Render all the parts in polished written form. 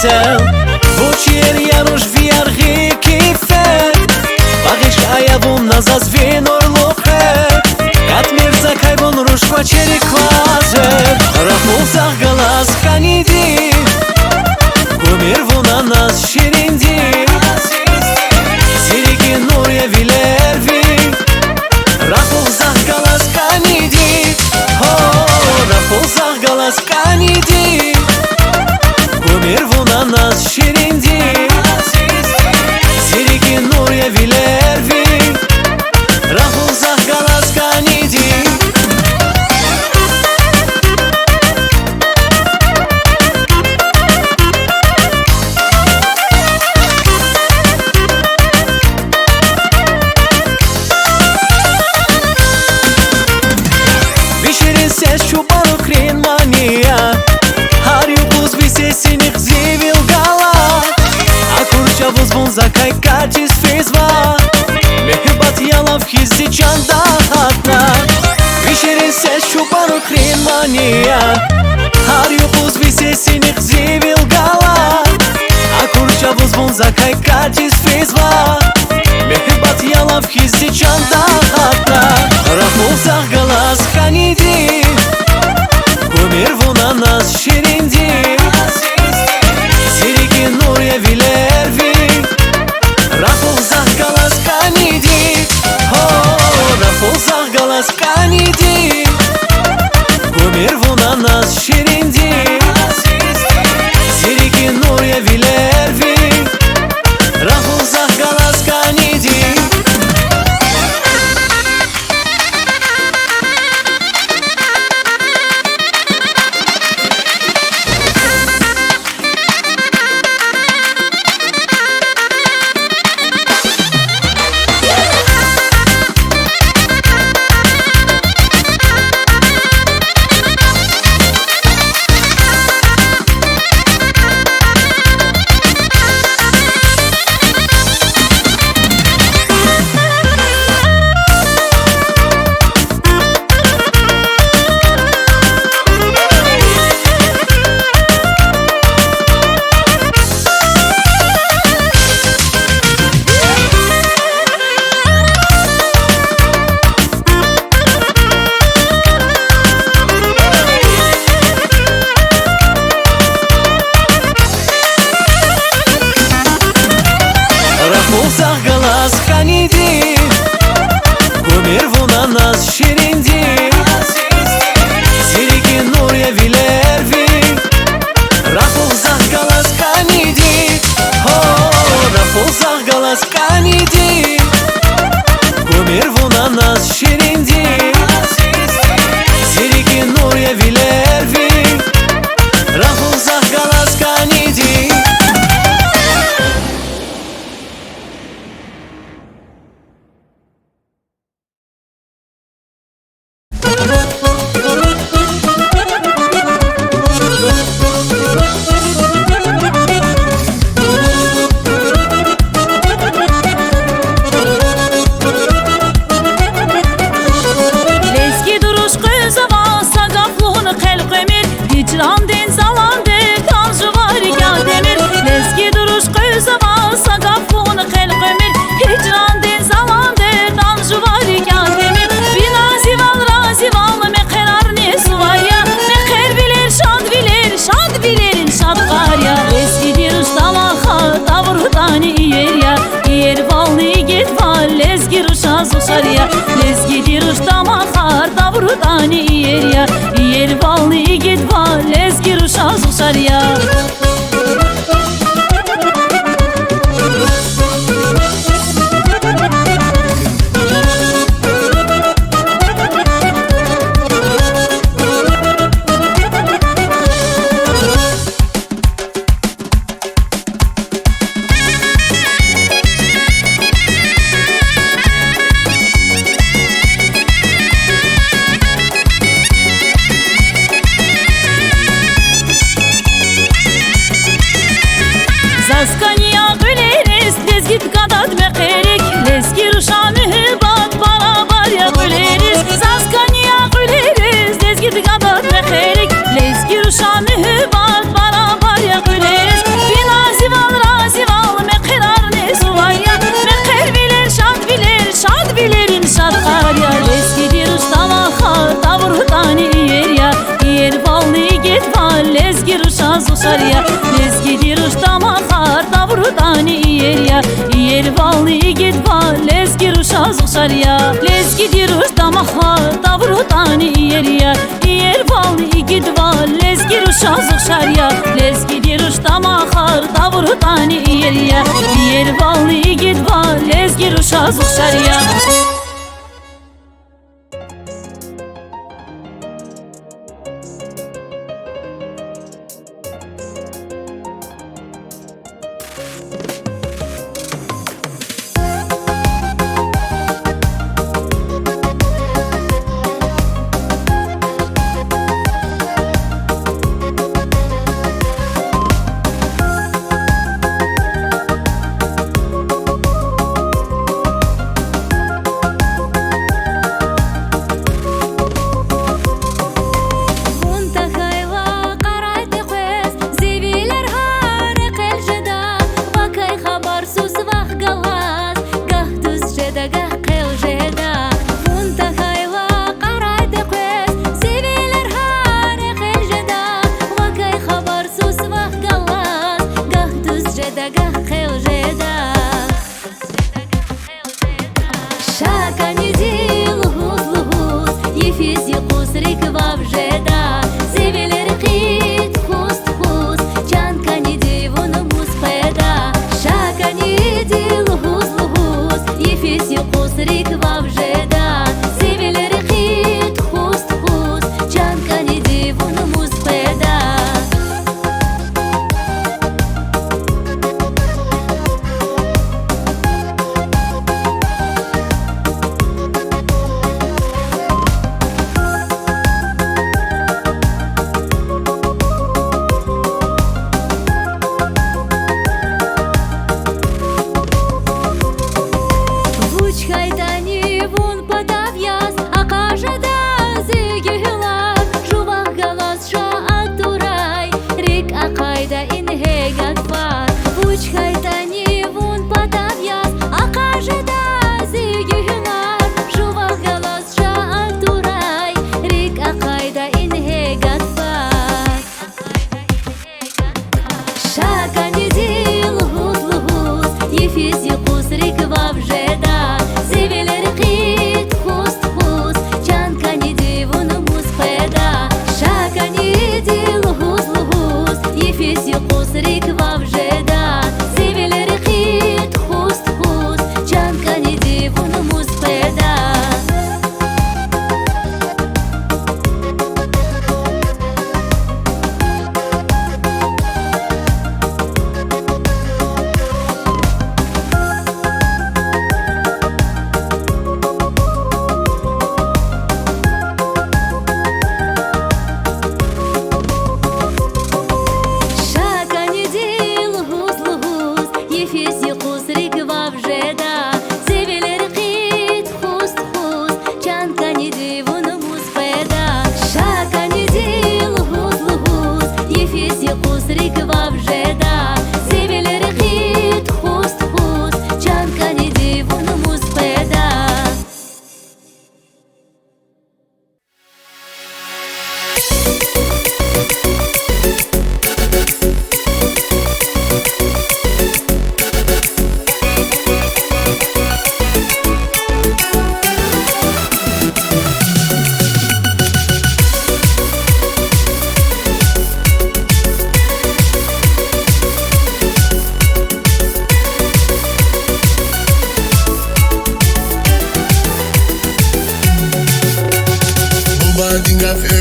سل بوچیر یاروش ویارغی کیفت باقیش آیابون نزاز وین орлохет кат мерзакай вон рушква чери клазер рахмул захгалас каниди кумир вона нас ширинди зирики нур я вилерви рахмул захгалас каниди рахмул захгалас каниди кумир вона нас ширинди зирики нур я вилерви рахмул захгалас каниди Чубану крин мания Харю буз висесini гзивил гала А курча буз бун закай катис физва Мехбат ялав хиззи чанда хатна Вишерин сес чубану крин мания Харю буз висесини гзивил гала А курча буз бун закай катис физва Мехбат ялав хиззи чанда хатна Рахмул захгалас каниди Кумир вона нас ширинди Зирики нур я вилерви Рахмул захгалас каниди Рахмул захгалас каниди Кумир вона нас ширинди Зирики нур я вилерви Рахмул захгалас каниди Рахмул захгалас каниди Кумир вона нас ширинди Зирики нур я вилерви Рахмул захгалас каниди Рахмул захгалас каниди Кумир вона нас ширинди Зирики нур я вилерви Рахмул захгалас каниди Lezgi diruş damakar davrudani yerya Yer ballı git va lezgi ruş azık şarya şarya Lezgi diruş damakar davrudani yerya Yer vallı git var lezgi ruş azık şarya Lezgi diruş damakar davrudani yerya Yer vallı git var lezgi ruş azık şarya Lezgi diruş damakar davrudani yerya Yer vallı git var lezgi ruş azık şarya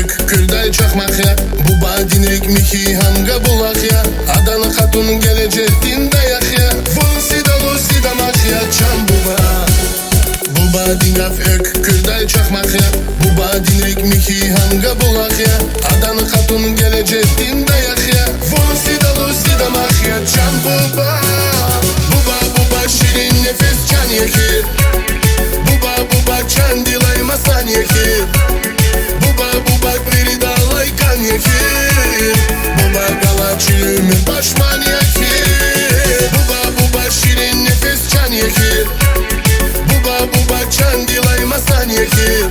Ök külday çakmak ya Bu badin ekmiki hanga bulak ya Adana hatunun gelecektin dayak ya Vunsi da lusi da ya çam buba Bu badin ök külday çakmak ya Bu badin ekmiki hanga bulak ya Adana hatunun gelecektin dayak ya Vunsi da lusi da ya çam buba Buba buba şirin nefes can yekir Buba buba can dilay masan yekir Buba buba biri dalay kan yekir Buba gala çilimi başman yekir Buba buba şirin nefes can yekir Buba buba can dilay masan yekir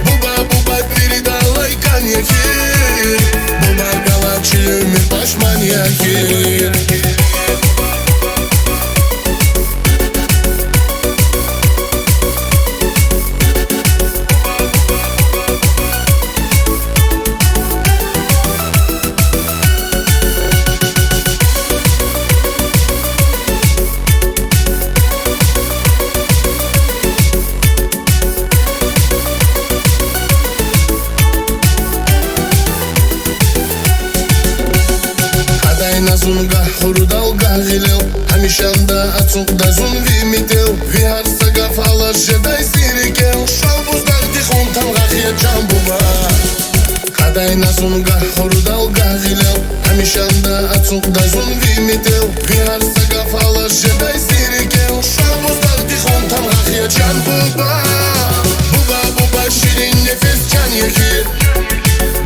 Buba buba biri dalay kan yekir Buba gala çilimi başman manyaker Назунга хурдалга гилел Хамишанда ацуqda зун вимител Виарсага фалар жедай сирикел Шалбуздар тихон тамгахия джамбуба Хадай назунга хурдалга гилел Хамишанда ацуqda зун вимител Виарсага фалар жедай сирикел Шалбуздар тихон тамгахия джамбуба Буба буба ширин нефес чан ехир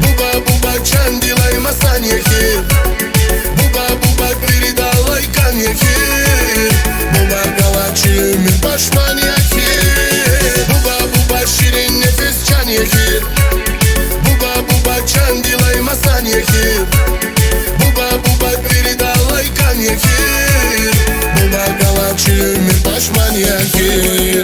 Буба буба чан дилай масан ехир Передалай коньяки Буба галачи мир пашманьяки Буба ширин нефес чаньяки Буба чан дилай масаньяки Буба передалай коньяки Буба галачи мир пашманьяки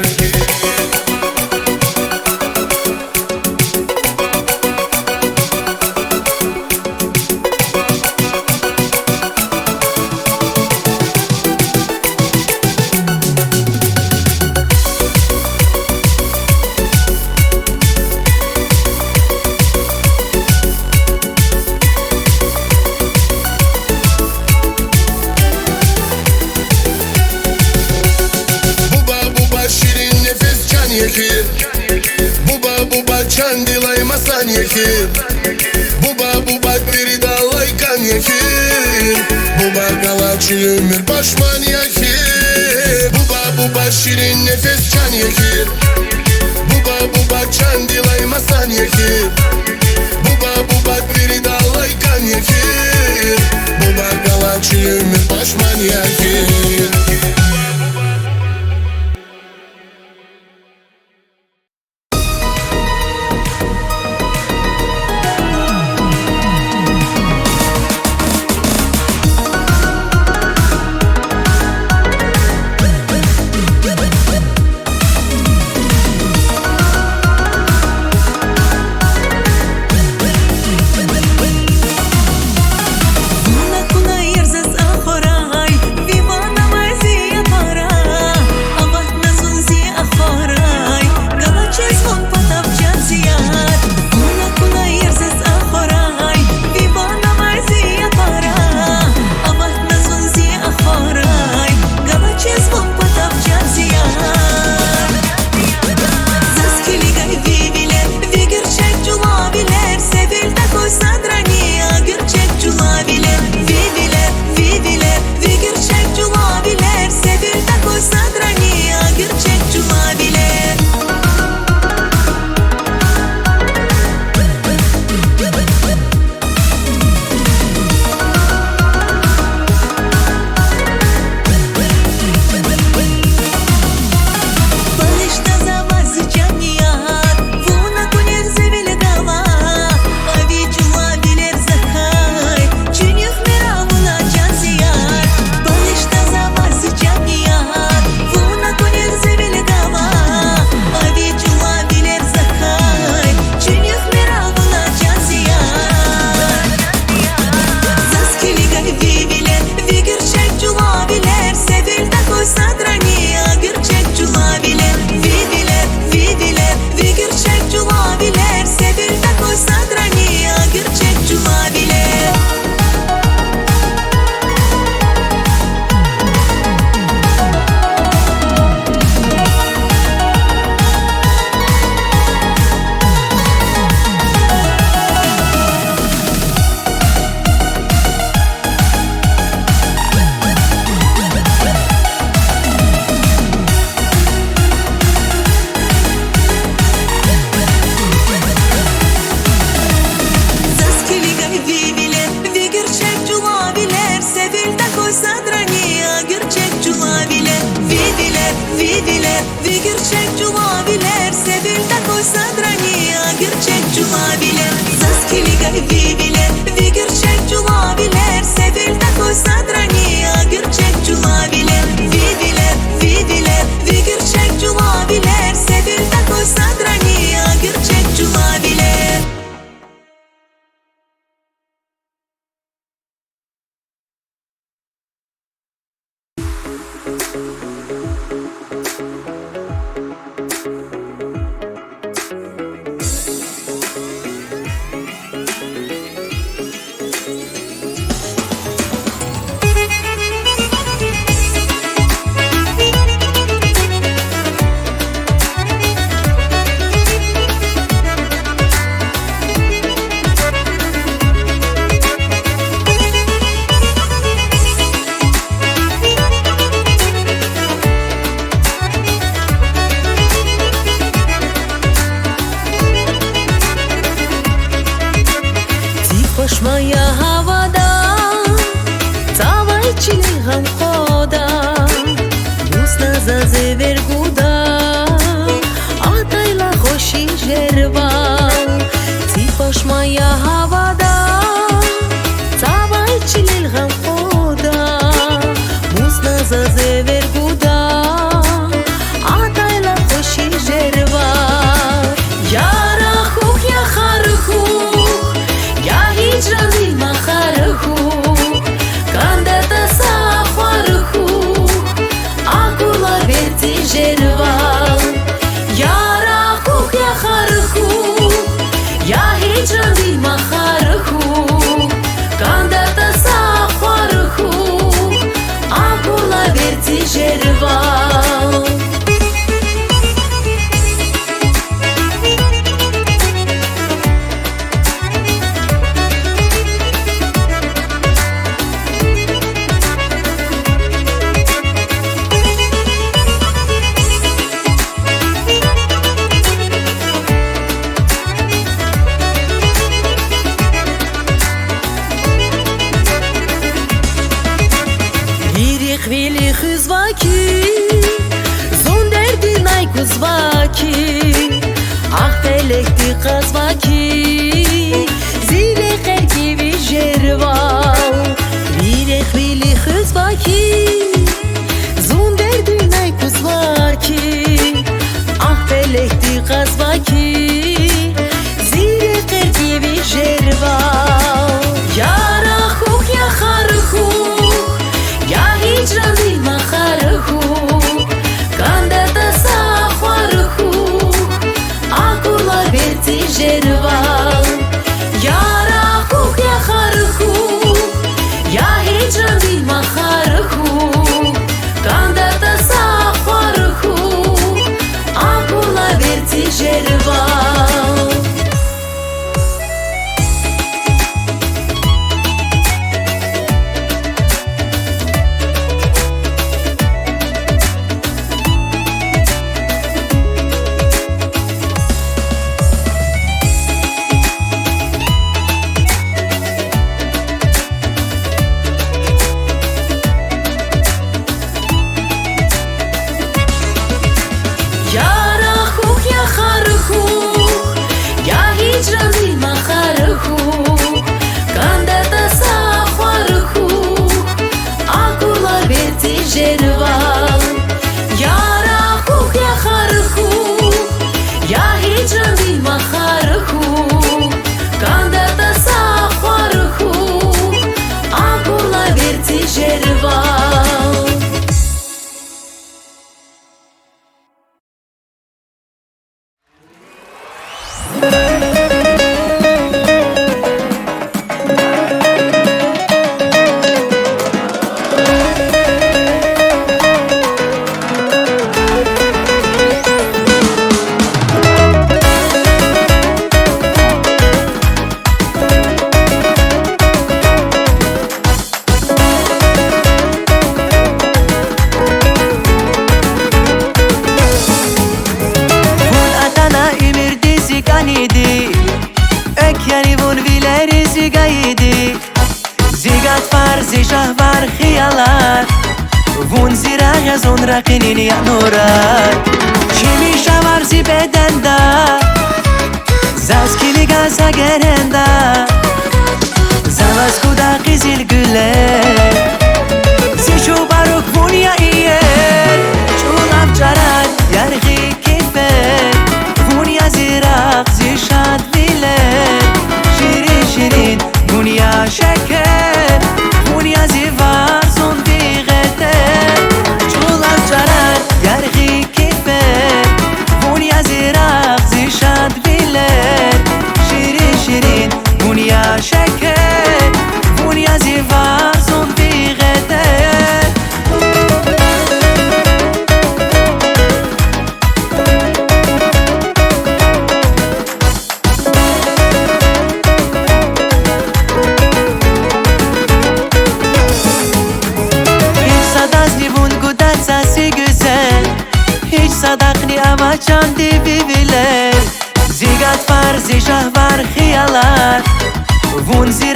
Буба чан дилай масаньяки Буба передалай коньяки Буба галачи мир пашманьяки Буба ширин нефес чаньяки Буба чан дилай масаньяки Буба передалай коньяки Буба галачи мир пашманьяки Մայա հավադա ծավայ չիլի ғամխոդա Ուսնա զազե վերգուդա Ատայլա խոշի ժերվա Ծիպաշ մայա հավադա ծավայ չիլի ғամխոդա Ուսնա զազե վերգուդա Ատայլա խոշի ժերվա Яра хух я хархух Я hicranil maharhuch Kandata saharhuch Akula verti jerval Яра хух я хархуch Я hicranil maharhuch Kandata saharhuch Akula verti jerval Vili khuzvaki Zonderdi nay kuzvaki Axtelekti qazvaki Zile kherki vi jerval Vili khuzvaki Zonderdi nay kuzvaki Axtelekti qazvaki Zile kherki vi jerval Yara khukh ya kharkhukh Я hicranil maharhuch Kandata saharhuch Akula verti jerval Яра хух я хархуch Я hicranil maharhuch Kandata saharhuch Akula verti jerval Яра хух я хархуch Я hicranil maharhuch Kandata saharhuch Akula verti jerval Яра хух я хархуch Я hicranil maharhuch Kandata saharhuch Akula verti jerval شهبر خیالات وون زیرا زون رقینین یا نورات چیمی شوار زی بدنده زاز کلی گازا گرنده زواز کودا قیزیل گله زی چو باروک وون یا ایه چولم جرد یرغی کیفه وون یا زیراق زی شاد ویله شیرین شیرین وون یا شکر Uni azi var son bir gete Çula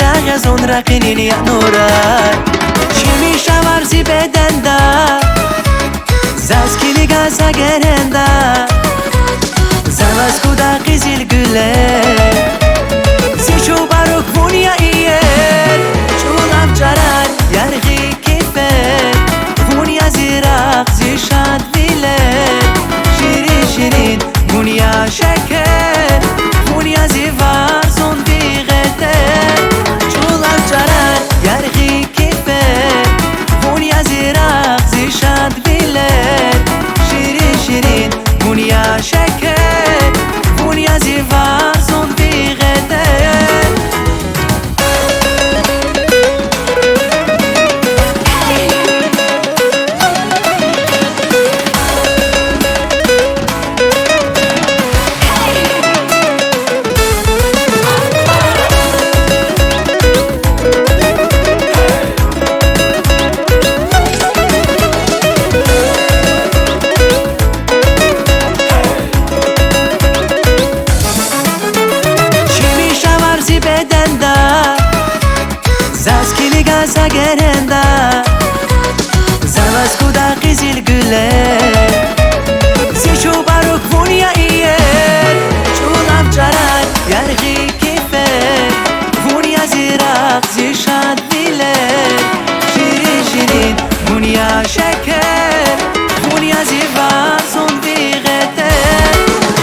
زیرا غزون رقینی نورای چی میشور زی بدنده زسکیلی گازا gerende زمز kuda qizil güller Zichu baruk vunya iyer Chulav jarar yarghi kifer Vunya ziraq zishad viler Shirin shirin vunya şeker Vunya zivar zon bigeter Chulav jarar yarghi kifer Vunya ziraq zishad viler Shirin shirin vunya şeker Vunya zivar zon bigeter bedende Zaskili gaza gerende Zavaz kuda qizil güller Zichu baruk vunya iyer Chulav jarar yarghi kifer Vunya ziraq zishad viler Shirin shirin vunya şeker Vunya zivar zon bigeter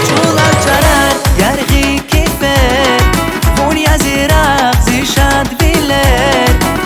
Chulav jarar yarghi kifer Vunya ziraq zishad viler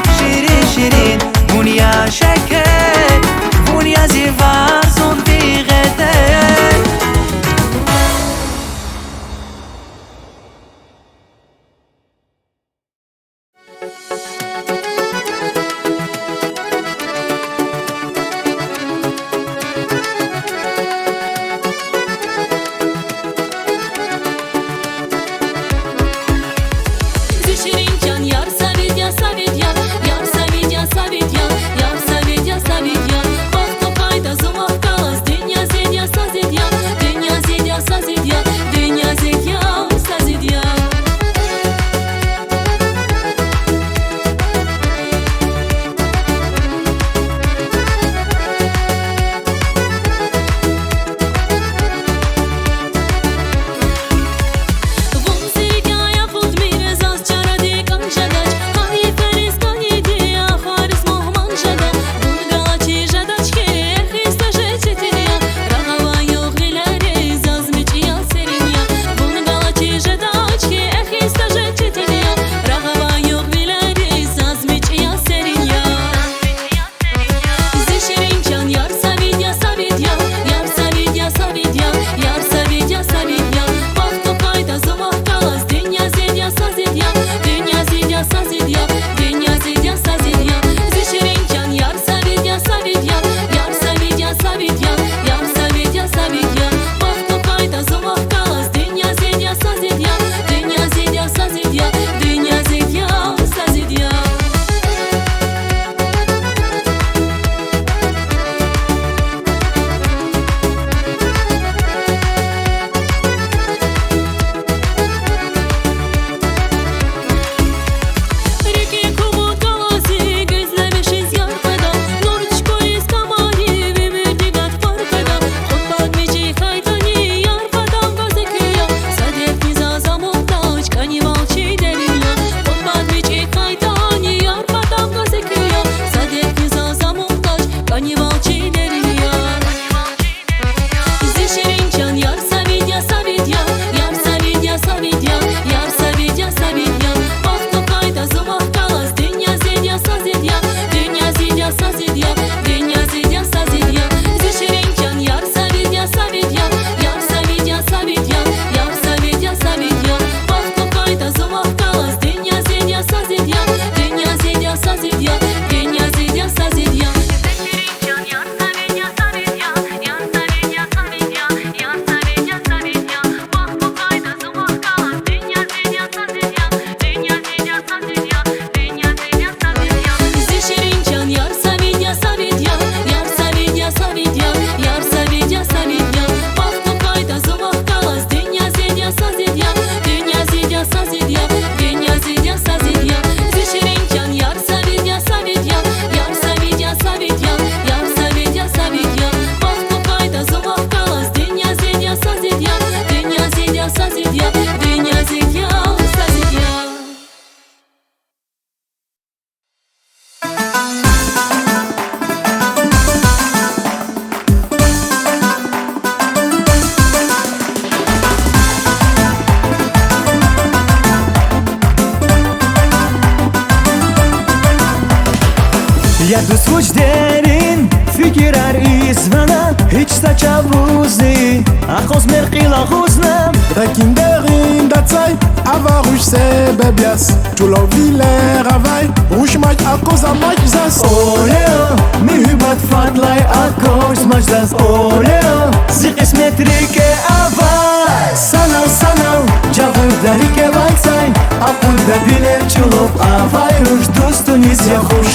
Я دوست درین فکر ایزمنا هیچ تجاوزی اخوز مرقیلا خوزنم Rekin derin dat zij Ava rouge se bebias Tu lo vile ravai Rouge mai a coza mai zas Oleo mi hübat fatlay akos majdas Oleo Zikis metrike avay Sanal sanal Javur darike vaysay Apul da bile çulup avay Ruş dostuniz ya hoş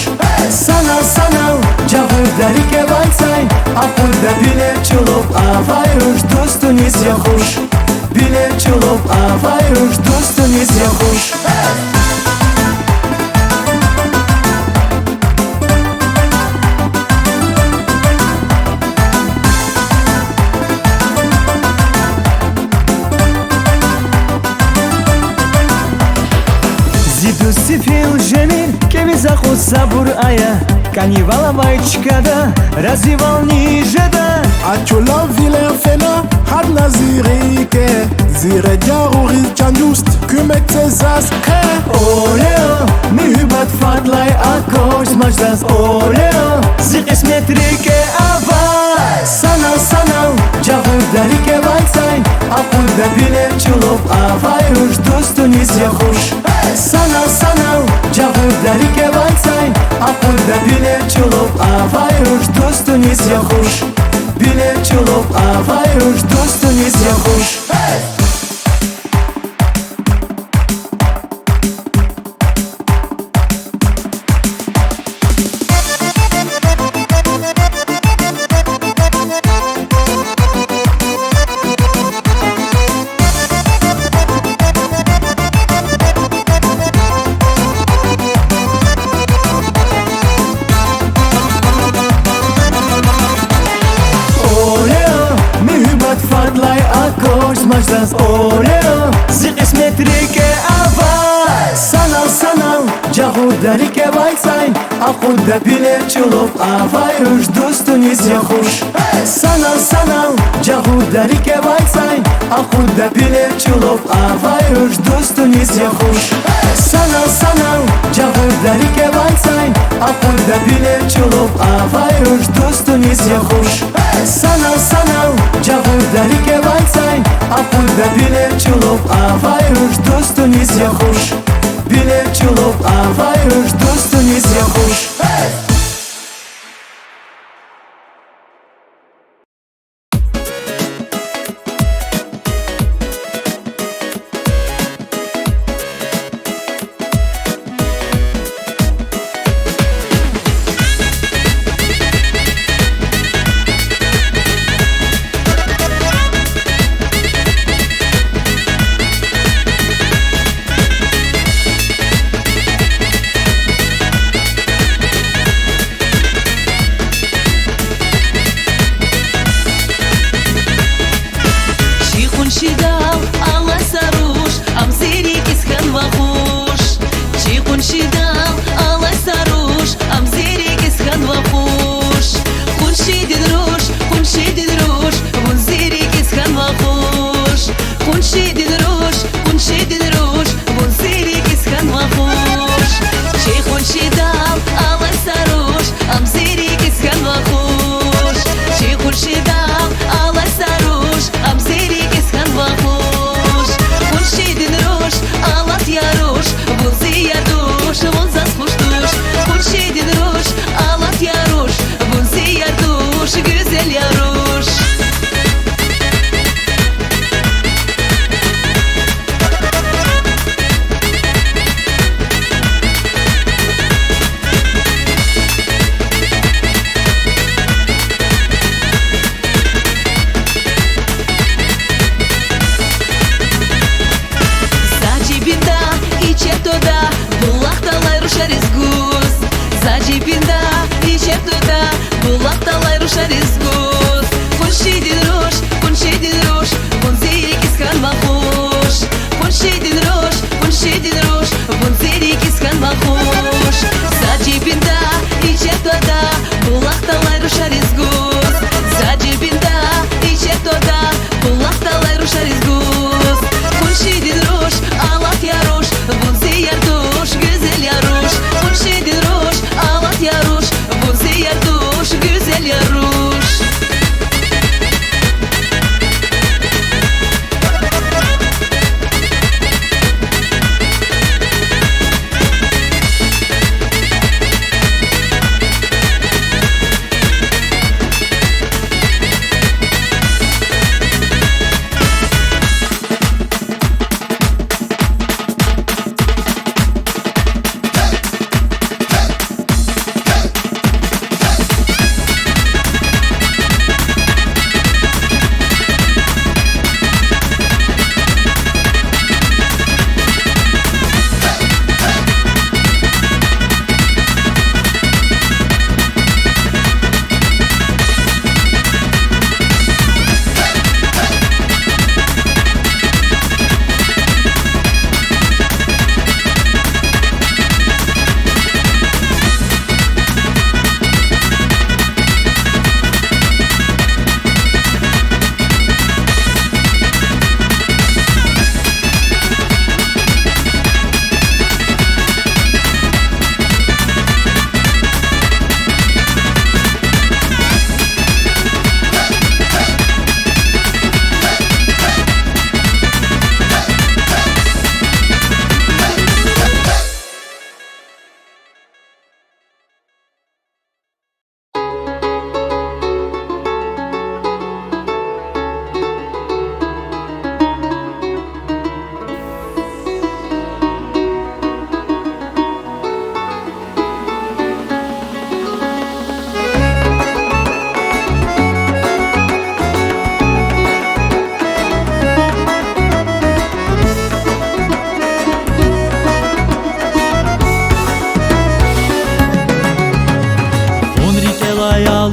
Sanal sanal Javur darike vaysay Apul da bile çulup avay Ruş dostuniz ya hoş Bile çulup avay Ruş dostuniz ya hoş Zidu sifil жемин Кеви захуд сабур ая Канивала вайчкада Разивал нижеда A tu lo vile fena Had na zirike Zire jaruri can just Kümek se zas ke Oleo Mi hübat fatlay akos majdas Oleo Zikis metrike avay Sanal sanal Javur darike vaysay Apul da bile çulup avay Ruş dostuniz ya hoş Sanal sanal Javur darike vaysay Apul da bile çulup avay Ruş dostuniz ya hoş Bile çulup avay Ruş dostuniz ya hoş Fatlay akos majdas Oleo Zikis metrike avay Sanal sanal Javur darike vaysay Akud da bile çulup avay Ruş dostuniz ya hoş Sanal sanal Javur darike vaysay Akud da bile çulup avay Ruş dostuniz ya hoş Sanal sanal Javur darike vaysay Akud da bile çulup avay Ruş dostuniz ya hoş Sanal sanal Javur darike vaysay Apul da bile çulup avay Ruş dostuniz ya hoş Bile çulup avay Ruş dostuniz ya hoş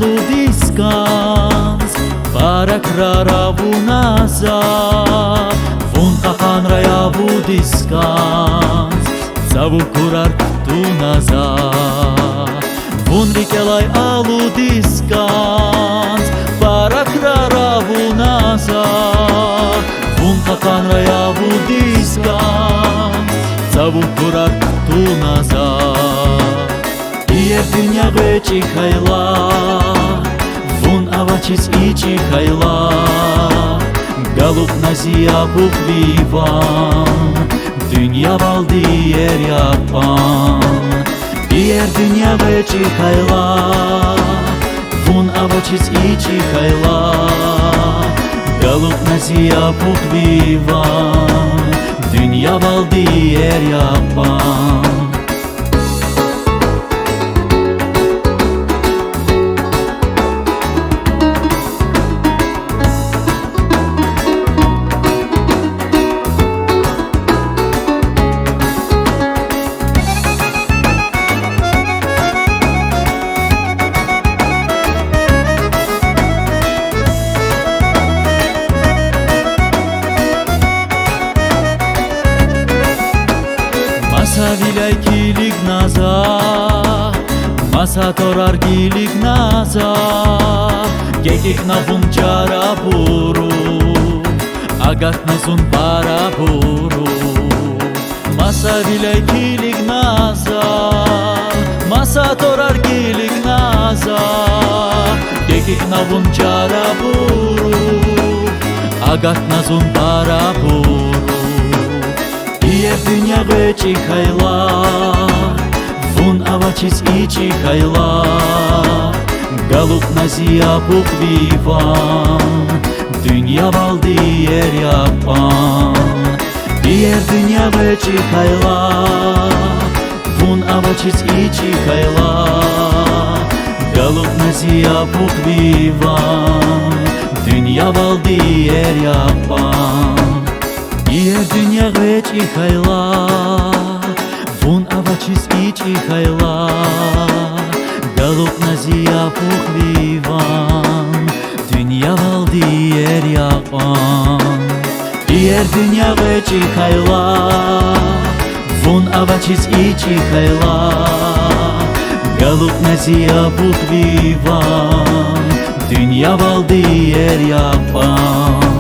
aludiscans Barak raravunaza Vun qahan rayavudiscans Zavukurar tunaza Vun rikelay aludiscans Barak raravunaza Vun qahan rayavudiscans Zavukurar tunaza Diğer dünya geçi kayla Vun avaçis içi kayla Galup naziya bukvivan Dünya val diğer yapan Diğer dünya geçi kayla Vun avaçis içi kayla Galup naziya bukvivan Dünya val diğer yapan Masa vilay kilig naza Masa torar kilig naza Gekik navun çara buru Agat nazun para buru Masa vilay kilig naza Masa torar kilig naza Gekik navun çara buru Agat nazun para buru Diğer dünya geçi kayla Vun avaçis içi kayla Galup naziya bukvivan Dünya val diğer yapan Diğer dünya geçi kayla Vun avaçis içi kayla Galup naziya bukvivan Dünya val diğer yapan Diğer dünya geçi kayla Vun avaçis içi kayla Galup naziya bukvivan Dünya val diğer yapan Diğer dünya geçi kayla Vun avaçis içi kayla Galup naziya bukvivan Dünya val diğer yapan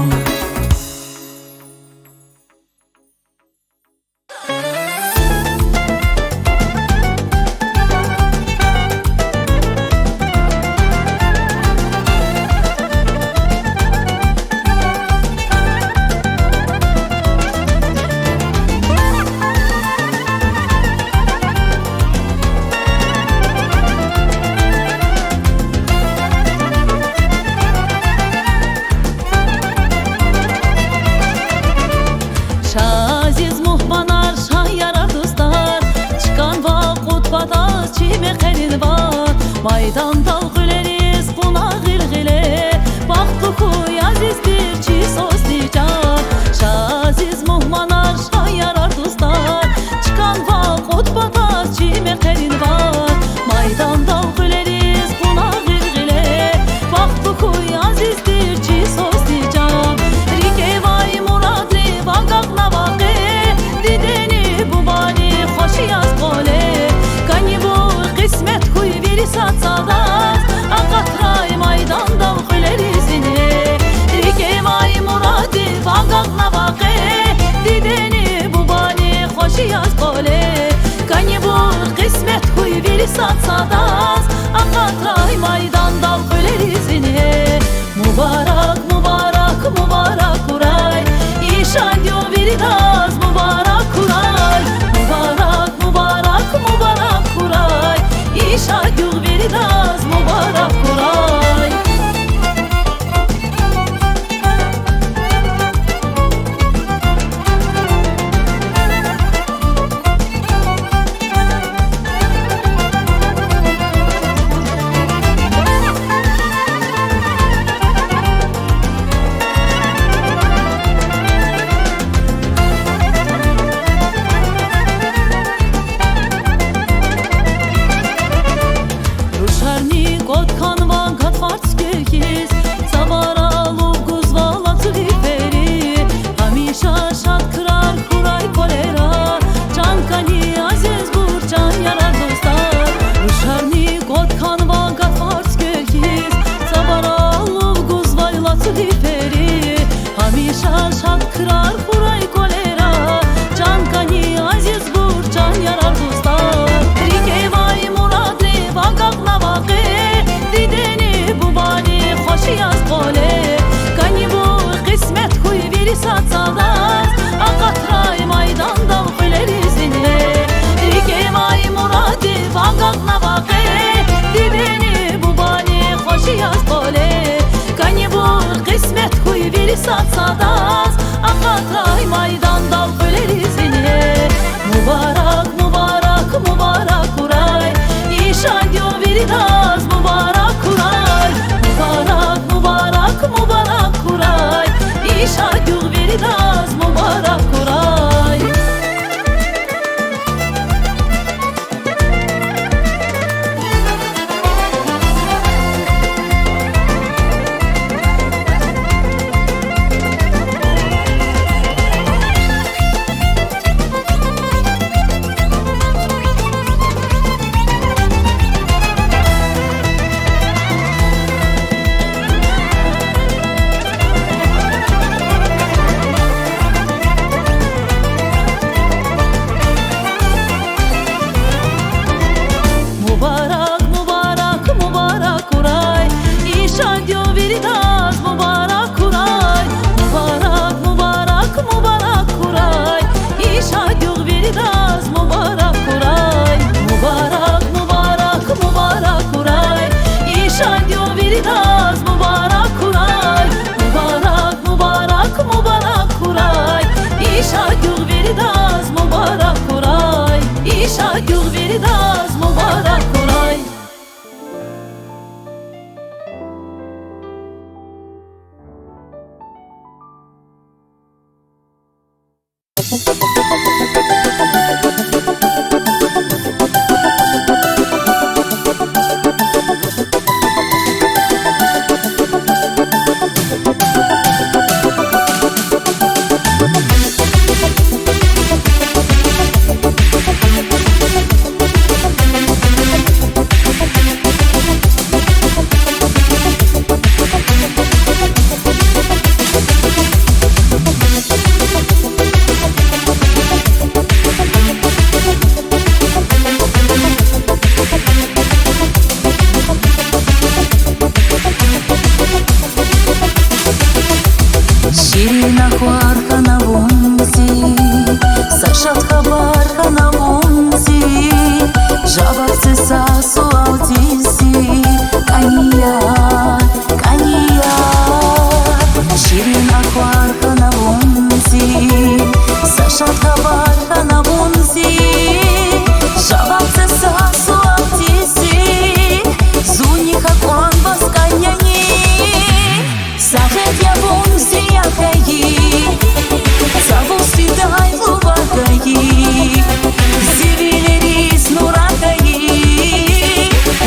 Maydan dalgüleriz buna gilgile Baktı kuy azizdir çi soslican Şaziz muhmanar şayarar dostlar Çıkan vakut bataz çi mekerin var Maydan dalgüleriz buna gilgile Baktı kuy azizdir çi soslican Rike vay muradri bagak navake Dideni bu bani hoş yaz gole Kani bu kısmet kuy veri satsadas Akatray maydan dalgülerizine Rike vay muradi bagak navake Dideni bu bani hoş yaz gole Kani bu kısmet kuy veri satsadas Akatray maydan dalgülerizine Mübarek mübarek mübarek kuray İşan diyor veridas mübarek kuray Mübarek mübarek mübarek kuray İşan diyor veridas mübarek kuray sasu autisi Kania, kania Şirin akvar na bunzi Saşat kabar na bunzi Żabawce sasu autisi Zuni hakon baskanyani Sahet ya bunzi yakayi Savu sviday lubakayi Zivileri snurakayi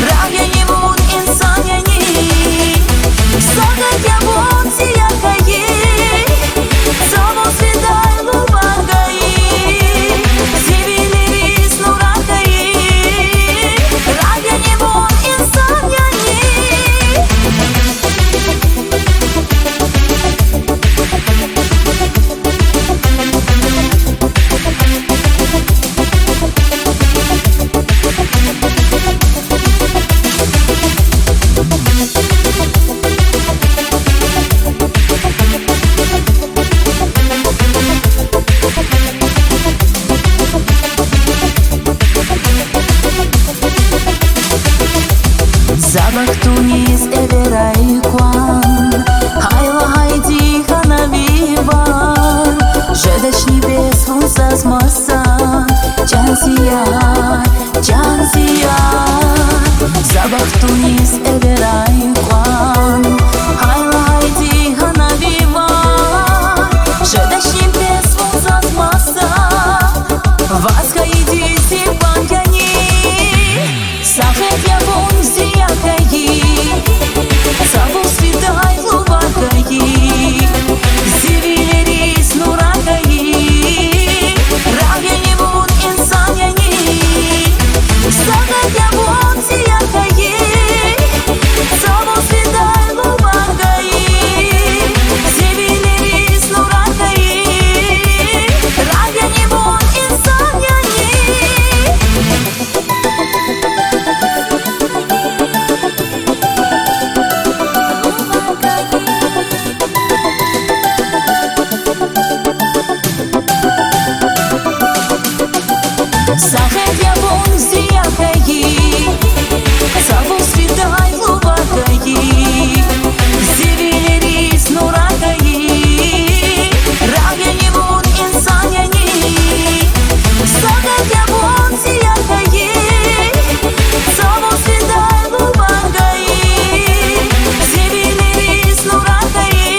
Ragani bun insanyani Sahet ya bunzi yakayi Savu sviday lubakayi Zivileri snurakayi Ragani bun insanyani Запах Тунис эверай куан Хайла хайди ханавиван Жедач небес вунсаз масан Джанзия, Джанзия Запах Тунис эверай куан Хайла хайди ханавиван Жедач небес вунсаз масан Васка идите банкани Сахет я бунзи якаyi Savu sviday lubakayi Zivileri snurakayi Ragani bun insanyani Sahet ya bunzi yakayi Savu sviday lubakayi Zivileri snurakayi Ragani bun insanyani Sahet ya bunzi yakayi Savu sviday lubakayi Zivileri snurakayi Ragani bun insanyani Sahet ya bunzi yakayi Savu sviday lubakayi Zivileri snurakayi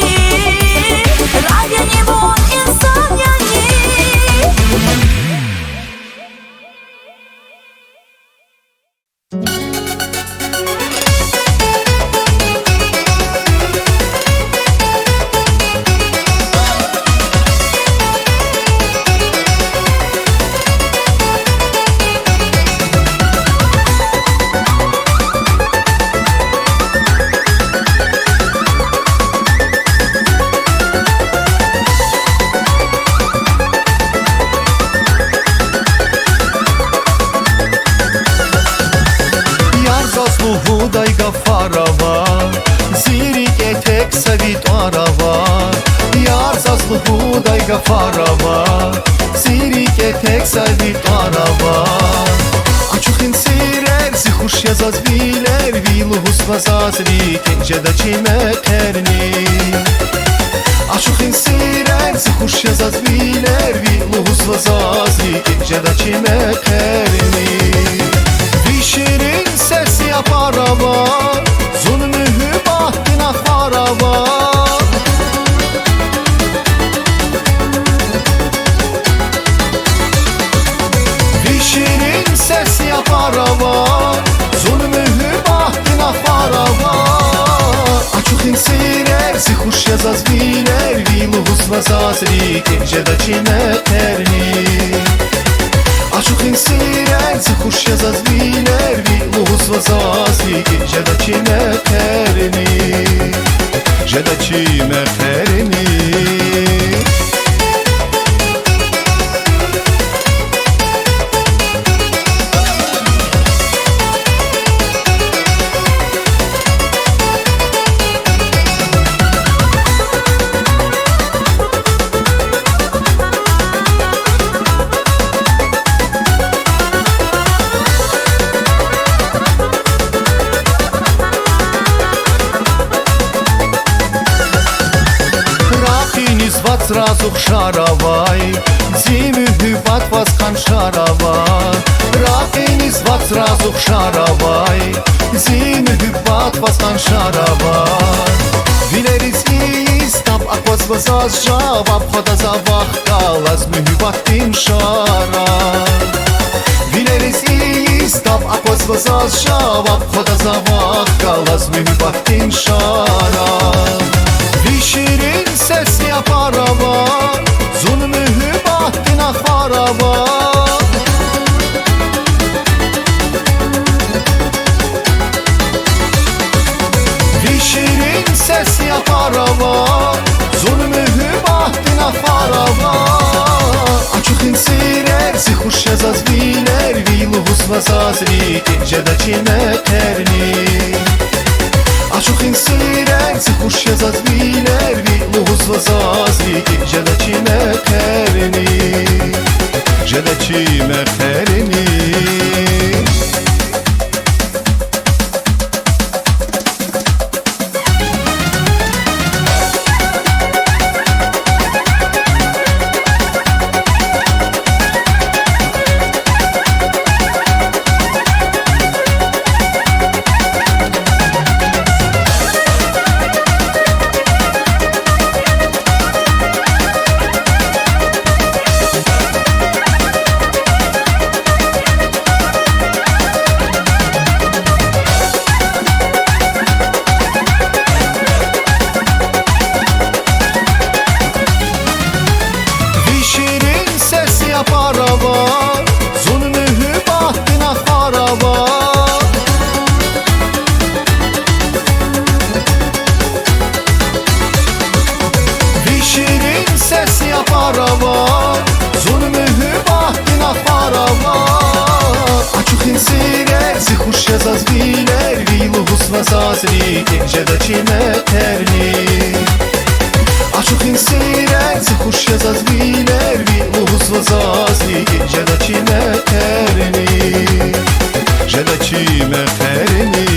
Ragani bun insanyani Huday gafarava Zirik etek sevit arava Yar sazlı huday gafarava Zirik etek sevit arava Kuçukin sirer zihuş yazaz biler Vilu husvazaz vikince da çimeterni Açukin sirer zihuş yazaz biler Vilu husvazaz vikince da çimeterni Şirin ses yapar ama Zulmühü bahtına farava Bir şirin ses yapar ama Zulmühü bahtına farava Açuk insirer zihuş yazaz biler Vilu husvazaz vikince da çimeterni Açuk insirer zihuş yazaz biler Vilu husvazaz vikince da çimeterni Je da çimeterni разух шаравай Зимü батваз хан шаравай Рахиниз вац разух шаравай Zimü батваз хан шаравай Vileriz istap akvaz vazaz javab Khoda zavah kalaz mühübattin şarar Vileriz istap akvaz vazaz javab Khoda zavah kalaz mühübattin şarar Vişirin ses yapar hava Zun mühübattin akbar hava Şirin ses yapar hava Zulmü bahtin afar hava Açık insirer Zihuş yazaz biler Vilu husvazaz Riki cedaçine terni Açık insirer Zihuş yazaz biler Vilu husvazaz Riki cedaçine terni Cedaçime terni yapar hava Zulmü bahtin akbar hava Vişirin ses yapar hava Zulmü bahtin akbar hava Açık insirer Zihuş yazaz biler Vilu husvazaz Riki cedaçine terni Açık insirer Zihuş yazaz biler Vilu husvazaz Riki cedaçine terni Cedaçime terni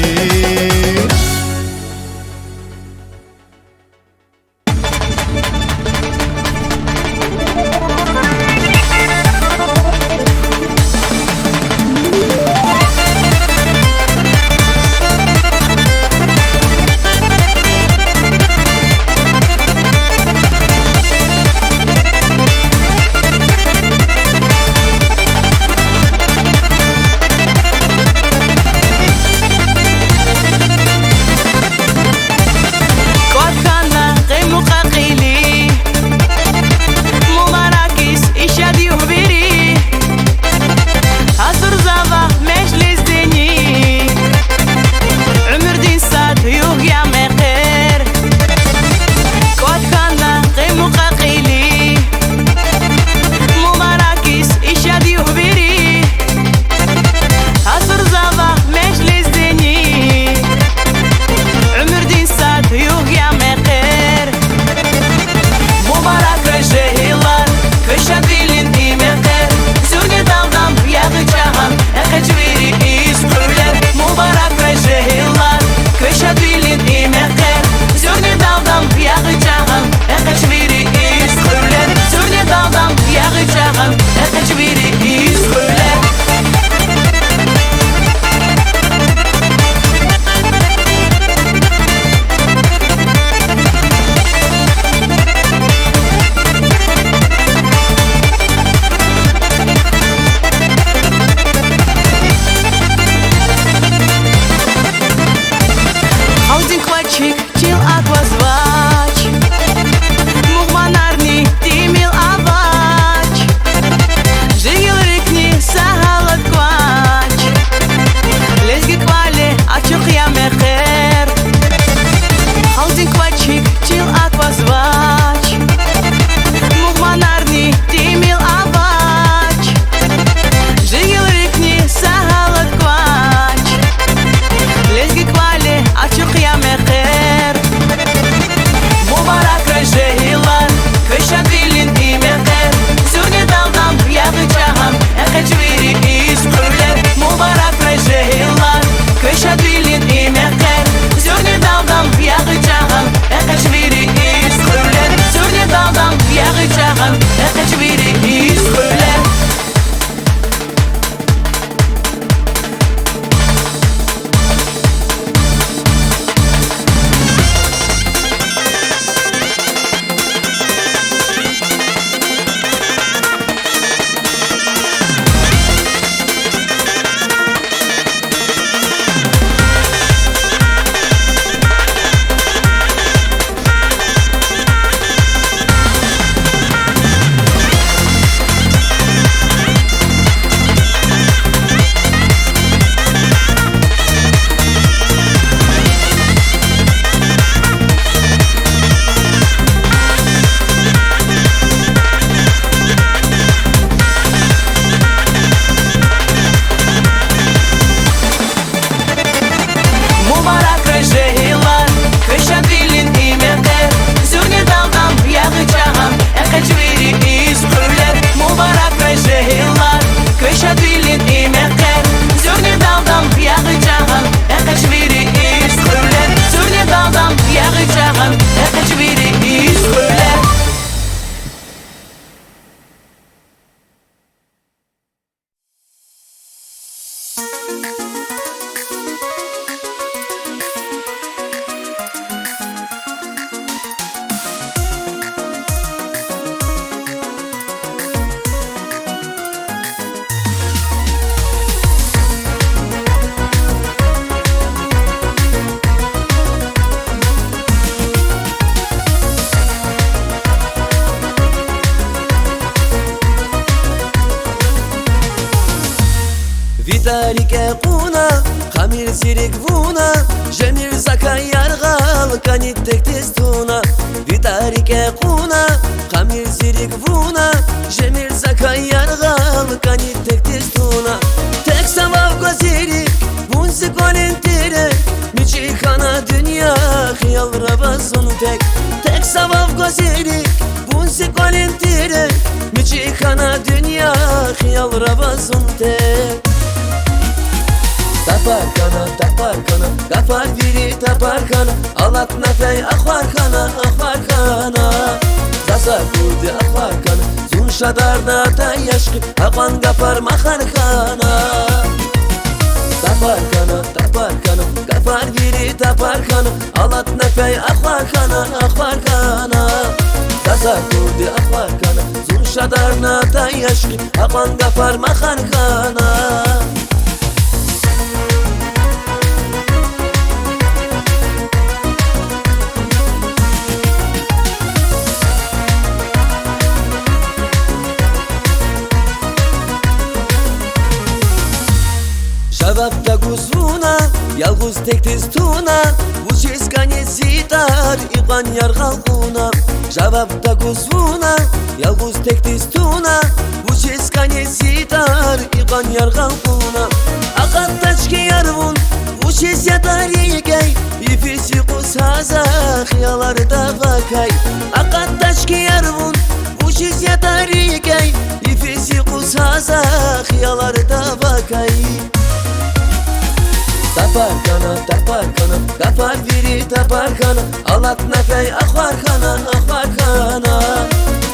Kamil zirik vuna Jemir zaka yargal Kanit tek testuna Vitarike kuna Kamil zirik vuna Jemir zaka yargal Kanit tek testuna Tek savav gazirik Bunsi konentire Mici kana dünya Khiyal rabazun tek savav gazirik Bunsi konentire Mici kana dünya Khiyal rabazun tek Tapar kana, gafar biri tapar kana Alat nefey akhvar kana Zasa kurdi akhvar kana Zun şadarda ta yaşkı Akan gafar makhar kana Tapar kana, gafar biri tapar kana Alat nefey akhvar kana Zasa kurdi akhvar kana Zun şadarda ta yaşkı Akan gafar makhar kana Javapta guzuna, yalğuz tek testuna Vuçes kane zitar, iqan yargal kuna Javapta guzuna, yalğuz tek testuna Vuçes kane zitar, iqan yargal kuna Aqat taçki yarvun, vuçes yatarigay İfisi qushaza, xiyalarda vakay Aqat taçki yarvun, vuçes yatarigay İfisi qushaza, xiyalarda vakay Tapar kana, gafar biri tapar kana Alat nefey akhvar kana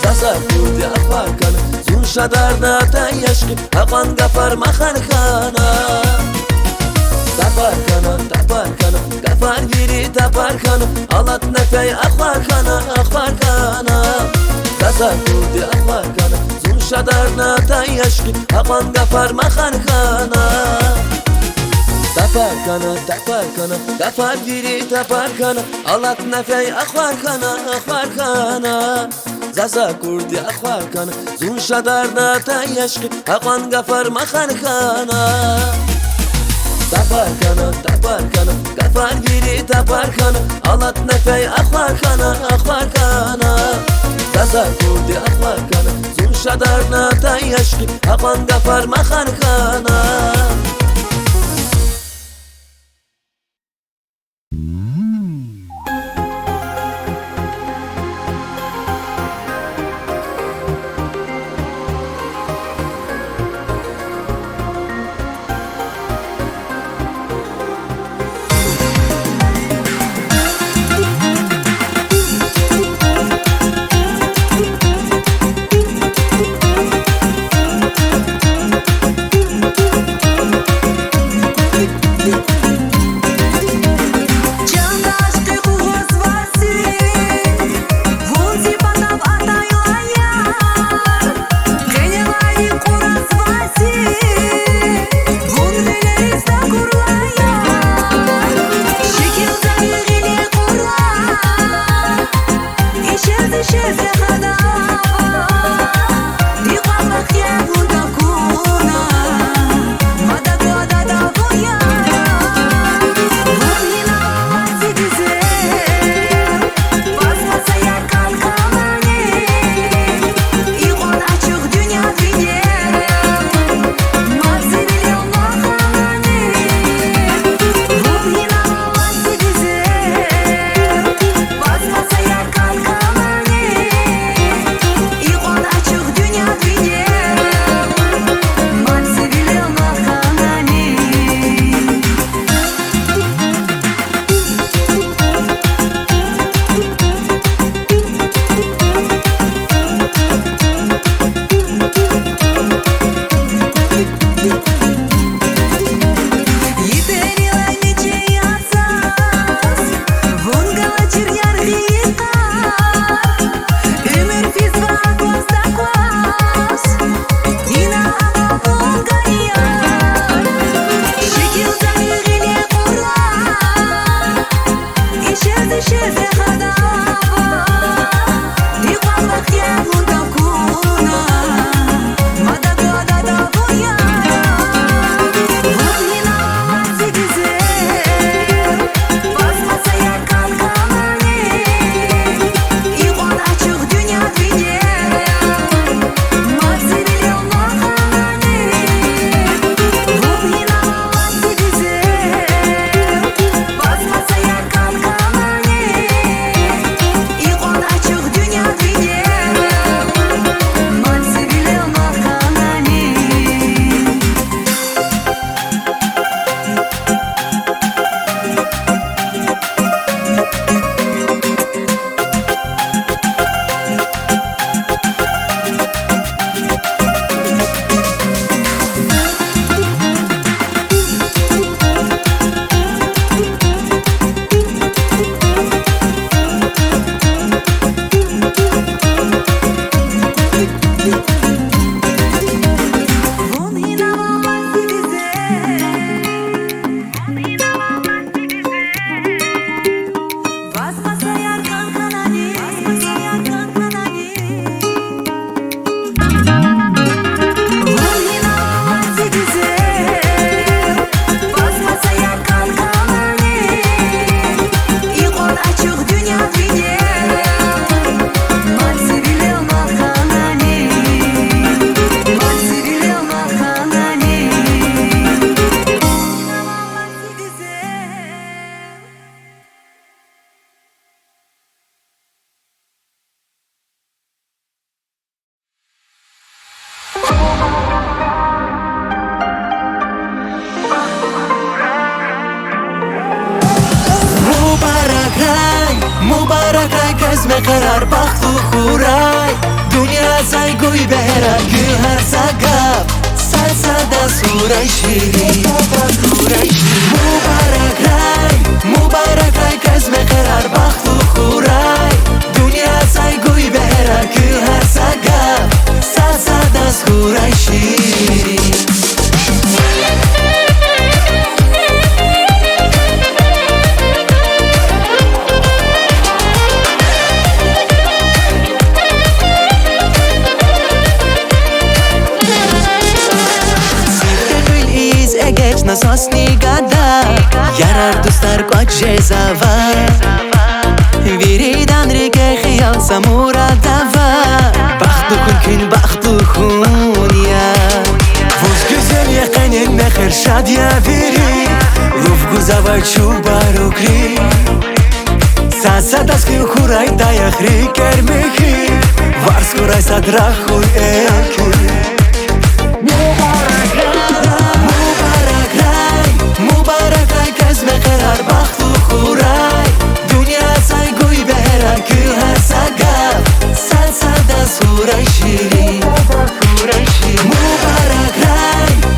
Zasa kurdi akhvar kana Zun şadarda ta yaşkı Akan gafar makhar kana Tapar kana, gafar biri tapar kana Alat nefey akhvar kana Zasa kurdi akhvar kana Zun şadarda ta yaşkı Akan gafar makhar kana Tapar kana, gafar biri tapar kana Alat nefey akhvar kana Zasa kurdi akhvar kana Zun şadarda ta yaşkı Akan gafar makhar kana Tapar kana, gafar biri tapar kana Alat nefey akhvar kana Zasa kurdi akhvar kana Zun şadarda ta yaşkı Akan gafar makhar kana کزم قرار بخت و خورای دنیا زای گوی بهره گل هر سگب سرسد از خورای شیری مبارک رای کزم قرار بخت و خورای دنیا زای گوی بهره گل هر سگب سرسد از خورای شیری Nasosni gada Yarar dostar koch zava Viridan rike khiyal samura dava Bakhtu kun bakhtu khun ya Vos güzel yaqinin mekher shadya viri Ruf guzavay chubarukri Sasa das ki khuray dayakhri kermekhi Vars kuray sadrakhul ekhi قرار بخت و خورای دنیا سای گوی بهره کل هر سگب سرسد از خورای شیری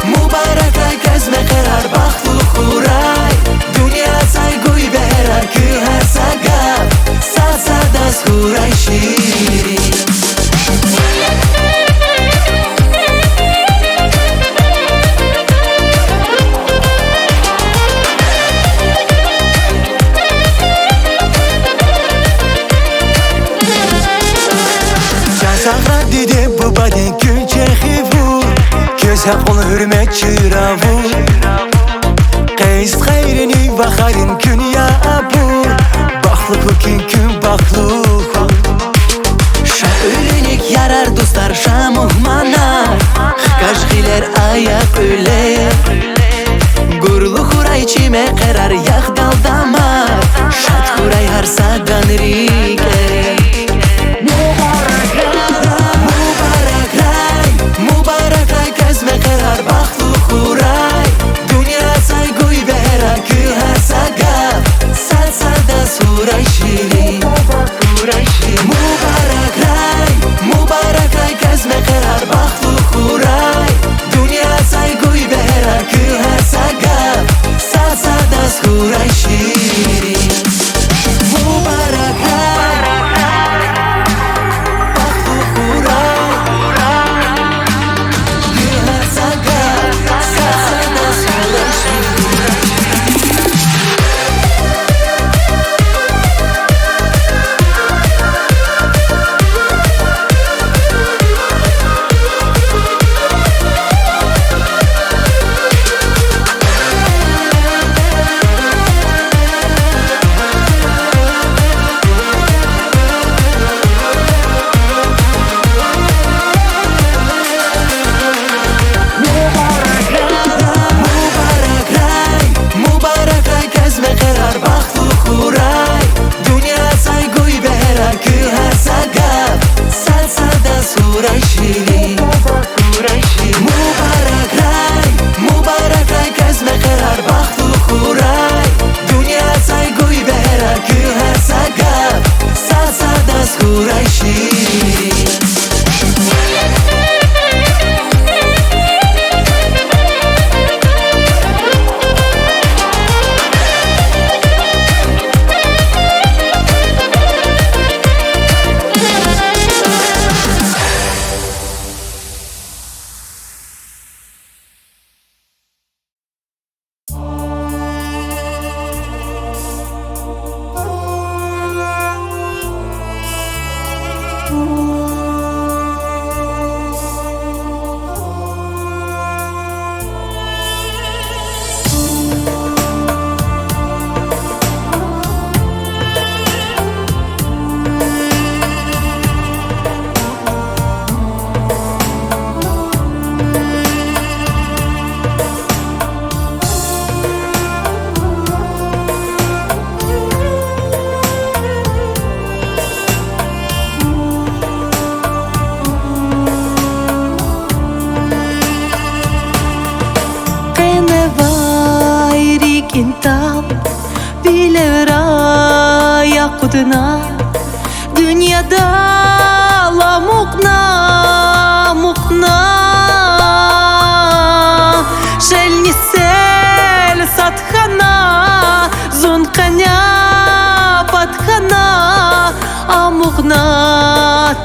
مبارک رای کزم قرار بخت و خورای دنیا سای گوی بهره کل هر سگب سرسد از خورای شیری Sağra dide bu badin günce xivu Köz haqqın hürmet çıravu Qeys xeyrini ve xarin gün ya abu Baxlıqı gün baxlıqı Şaölinik yarar dostlar şamuhmana Xqaşqiler ayak öyle Gurlu xuray çime qerar yağ daldama Şat xuray har sadan rikere قرار بخت و خورای دنیا سای گوی بهره کل هر سگب سرسد از خورای شیری مبارک رای کزم قرار بخت و خورای دنیا سای گوی بهره کل هر سگب سرسد از خورای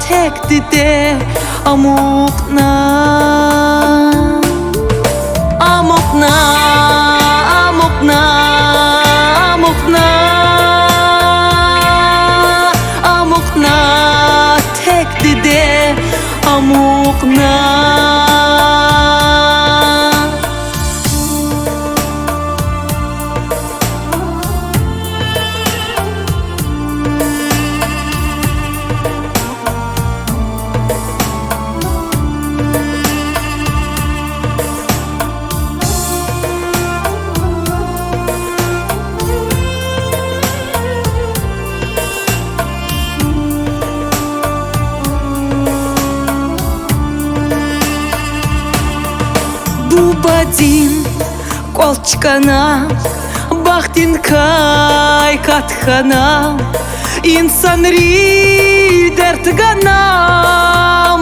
tek dide amokna amokna amokna amokna amokna tek dide amokna Бубадин колчкана бахтин кай катхана инсан ри дертгана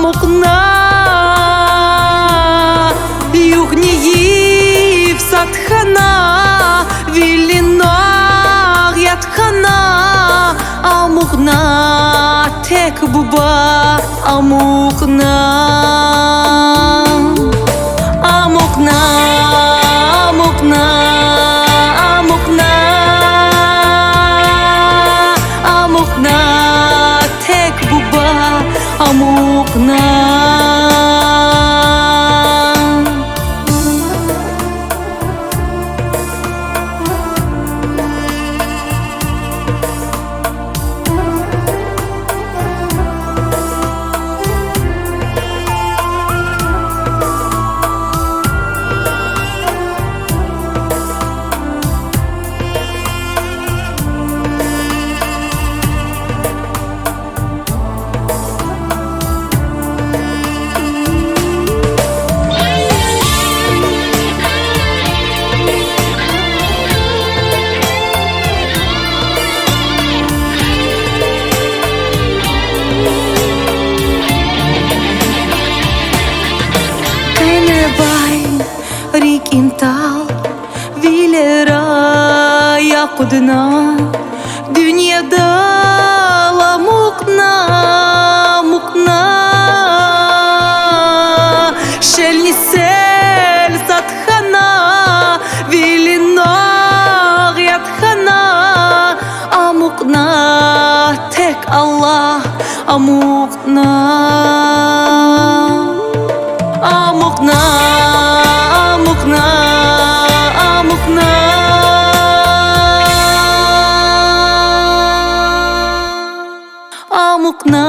мукна югниев сатхана вилинар ятхана амукна тек буба амукна amokna amokna amokna amokna tek buba amokna Рикинтал вилера якудна dünyada la mukna mukna şelni sel satkhana vilinor yatkhana amukna tek Allah amukna amukna amukna amukna amukna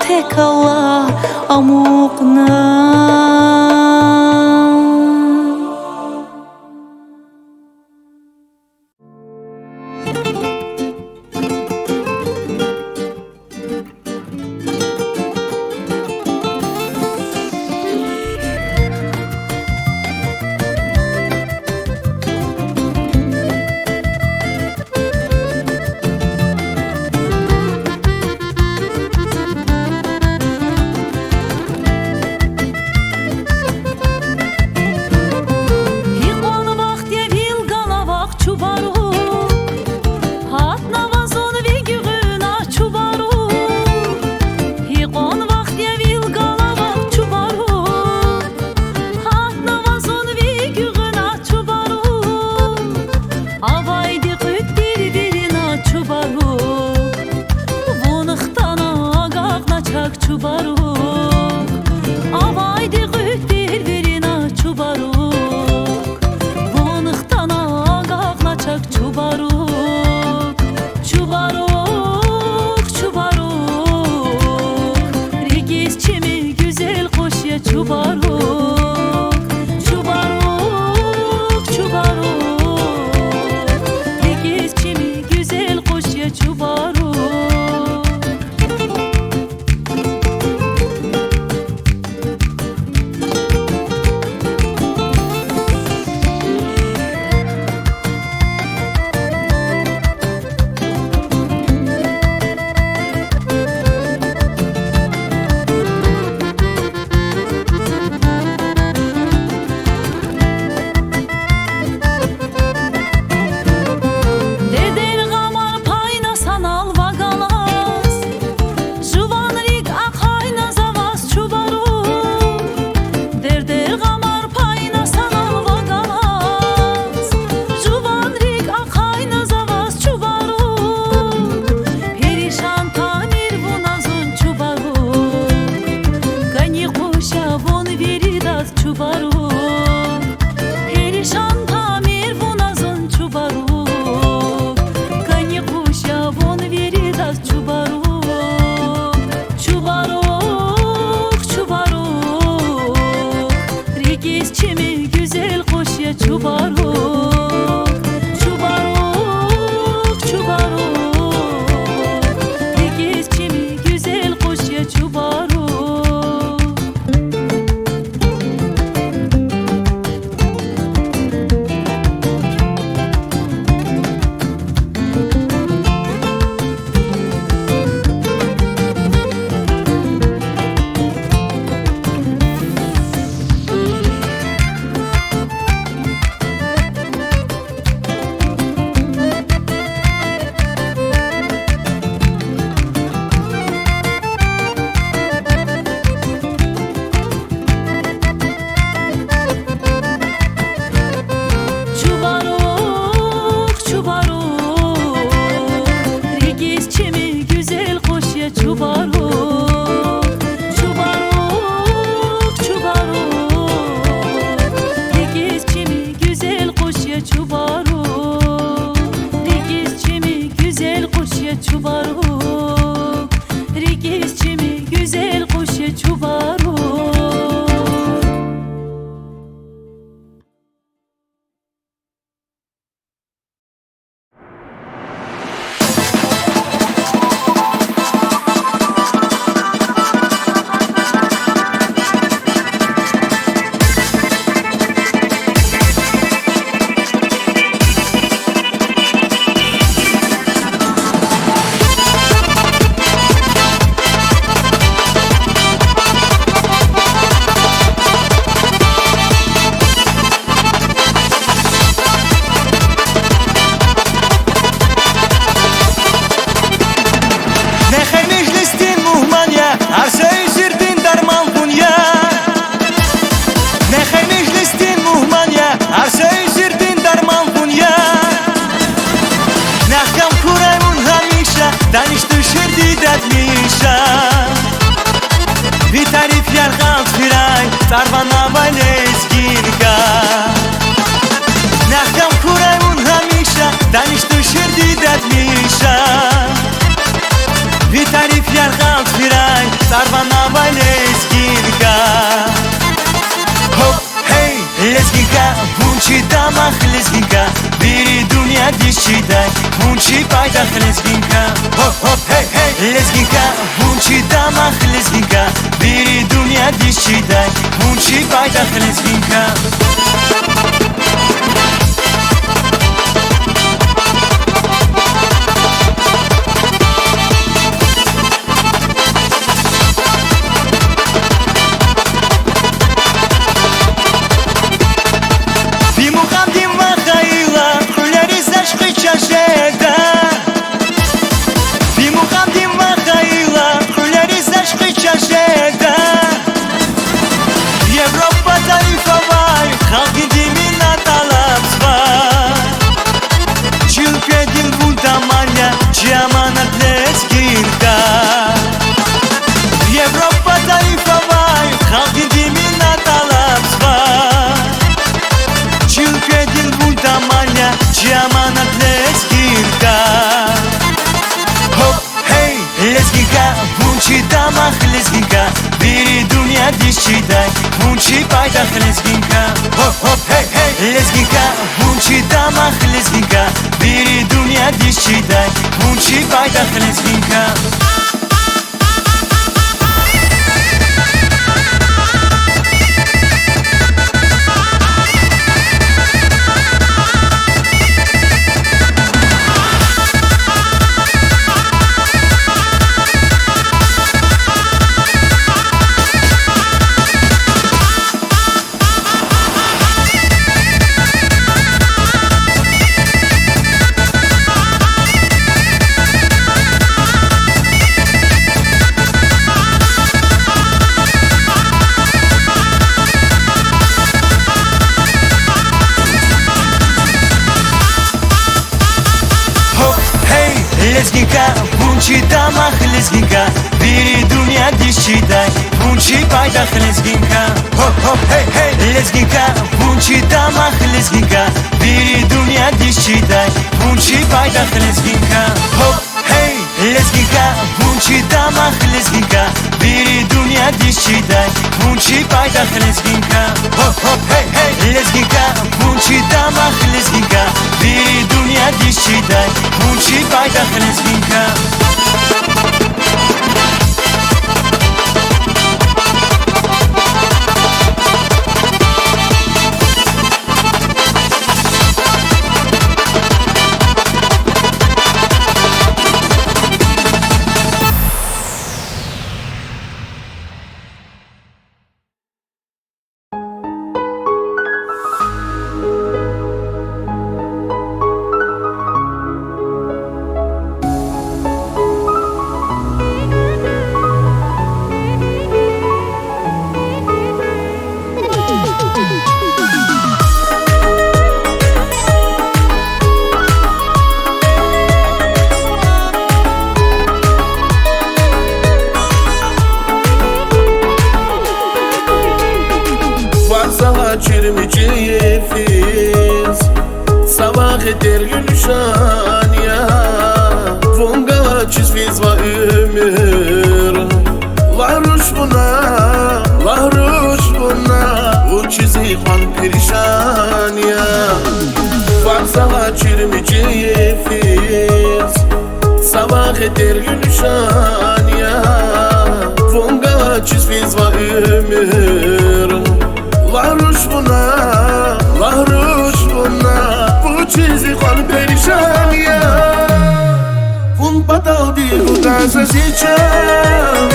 tek Allah amukna دانشتو شدیدت میشم بی تعریف یرغان فرای تروانا بالزگینگا نخدم کورای اون همیشه دانشتو شدیدت میشم بی تعریف یرغان فرای تروانا بالزگینگا Lezginka, bunchi damak lezginka Biri dünya dişçiday Bunchi paydak lezginka Hop hop hey hey Lezginka, bunchi damak lezginka Biri dünya dişçiday Bunchi paydak lezginka Lezginka, biri dünya dişçiday Bunchi paydak lezginka Hop hop hey hey Lezginka, bunchi damak lezginka Biri dünya dişçiday Bunchi paydak lezginka Lezginka, bunchi damak lezginka Biri dünya dişçiday Bunchi paydak lezginka Hop hop hey hey Lezginka, bunchi damak lezginka Biri dünya dişçiday Bunchi paydak lezginka Hop hey Lezginka, bunchi damak lezginka Biri dünya dişçiday Bunchi paydak lezginka Hop hop hey hey Lezginka, bunchi damak lezginka Biri dünya dişçiday Bunchi paydak lezginka Çirmiciyiz Sabah eder gülüşan ya Vonga çizviz va ömür Varuş buna O çizi kan perişan ya Varsa çirmiciyiz Sabah eder gülüşan ya Vonga çizviz va ömür Varuş buna Bu çizi kan perişan ya Fun patal di gudasa siçam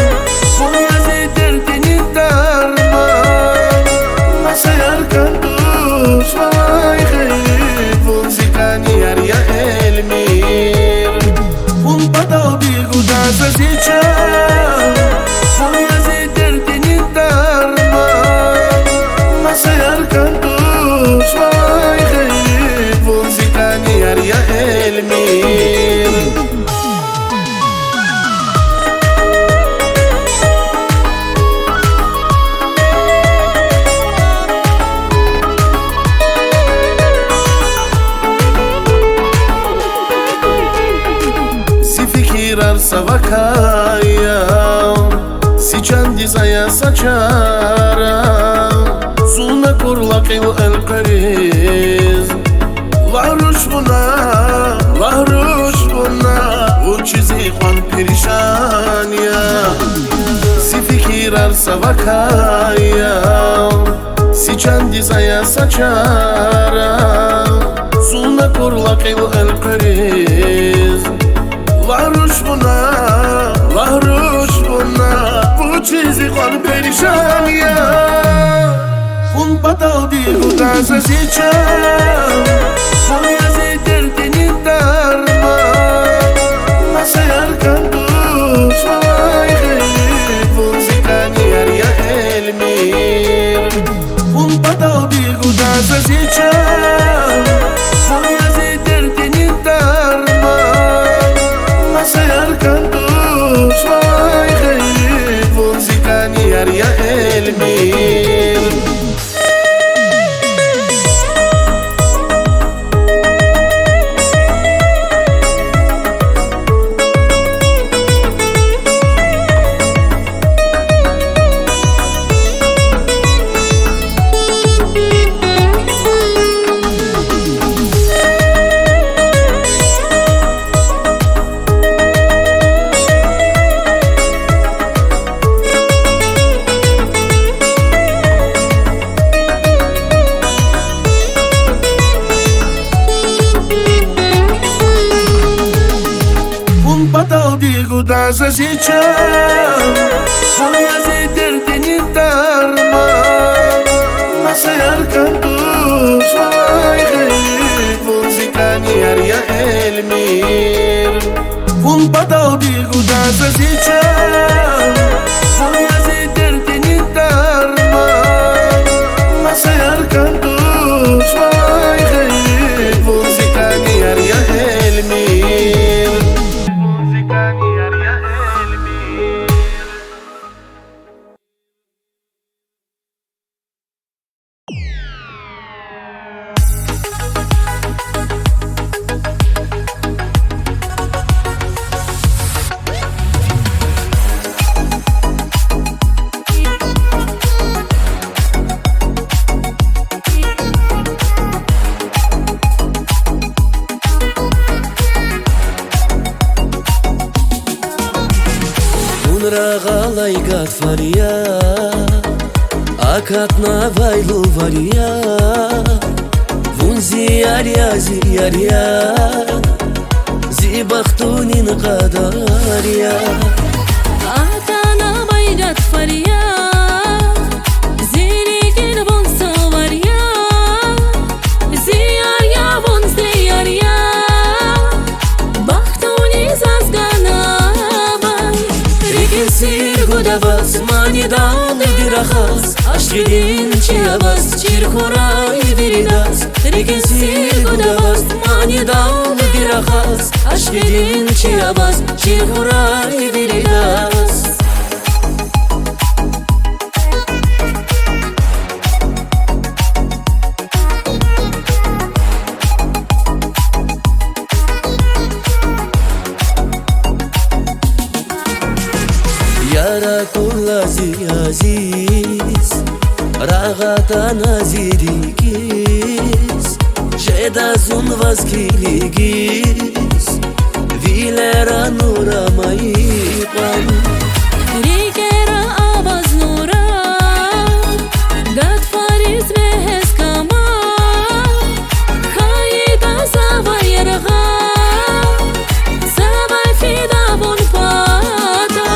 Fun yazi derdini darman Masayar kanduş vay khayri Fun zikani yar ya elmir Fun patal di gudasa siçam Fun yazi derdini darman Masayar kanduş vay khayri Fun zikani yar ya elmir savakaya Sichandizaya saçara Zuna kurlaqil el-qariz Lahruş buna Uçizi qan perişan ya Si fikirar savakaya Sichandizaya saçara Zuna kurlaqil el-qariz Lahruş buna Bu çizi qan perişan ya Un patal digo casa zicham Soya zederdini darma Masayar kanduş Vay gayret Muzikani arya elmir Un patal digo casa zicham Soya zederdini darma Masayar kanduş Vay gayret Muzikani arya elmir Dasa zicham Soya zederdini darma Masayar kanduş Vay gayret Muzikani arya elmir Un patal digo dasa zicham Soya zederdini darma Masayar kanduş Vay gayret Muzikani arya elmir Рағалай гатфария Акатна вайлу вария Вунзи ария зиярия Зибахтунин qadarия Атана вай гатфария Зиригин вон савария Зиярия вон зиярия Бахтуни зазганавай Сир гудавас мани дал дирахас Ашгидин чиабас чирхурай виридас Реген сир гудавас мани дал дирахас Ашгидин чиабас чирхурай виридас Yara kurlazi aziz Ragatan azirigis Jedazun vazkiligis Vilera nura maipan Rigera avaz nura Gatfariz vehes kama Hayda zavayerga Zavay fida bon pata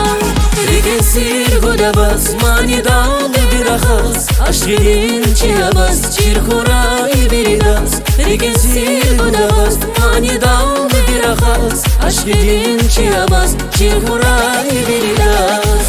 Sir gudavas mani dal dirahas Ashgidin chiabas chirkurai viridas Regen sir gudavas mani dal dirahas Ashgidin chiabas chirkurai viridas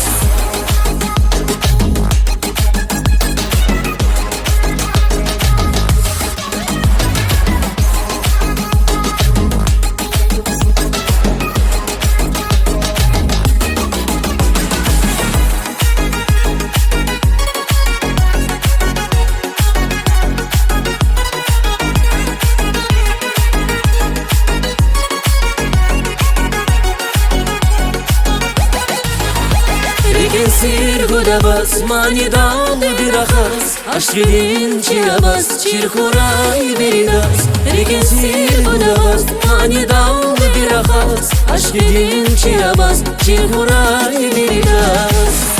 чиабас мани дал бирахас ашгидин чиабас чирхурай беридас рекенсир будабас мани дал бирахас ашгидин чиабас чирхурай беридас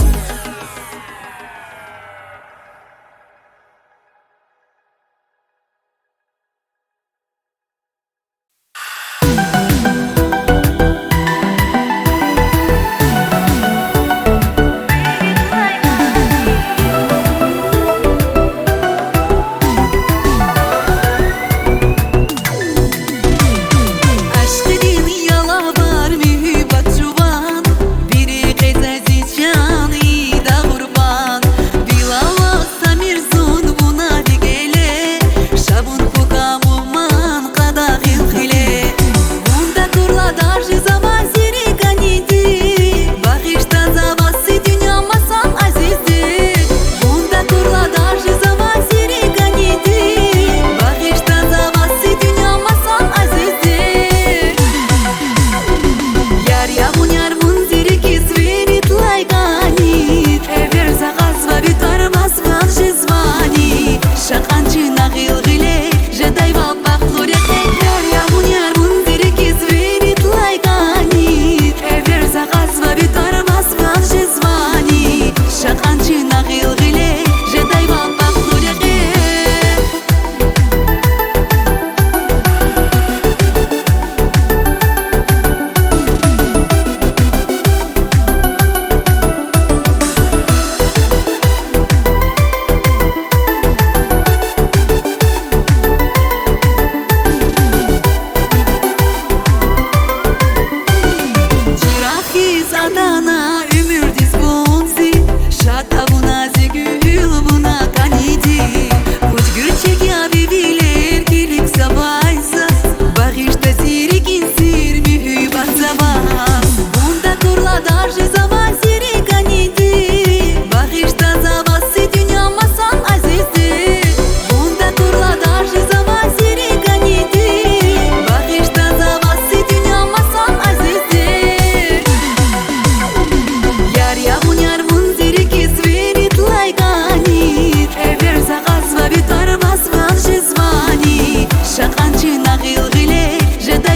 Шақанчы нағил ғиле, жедай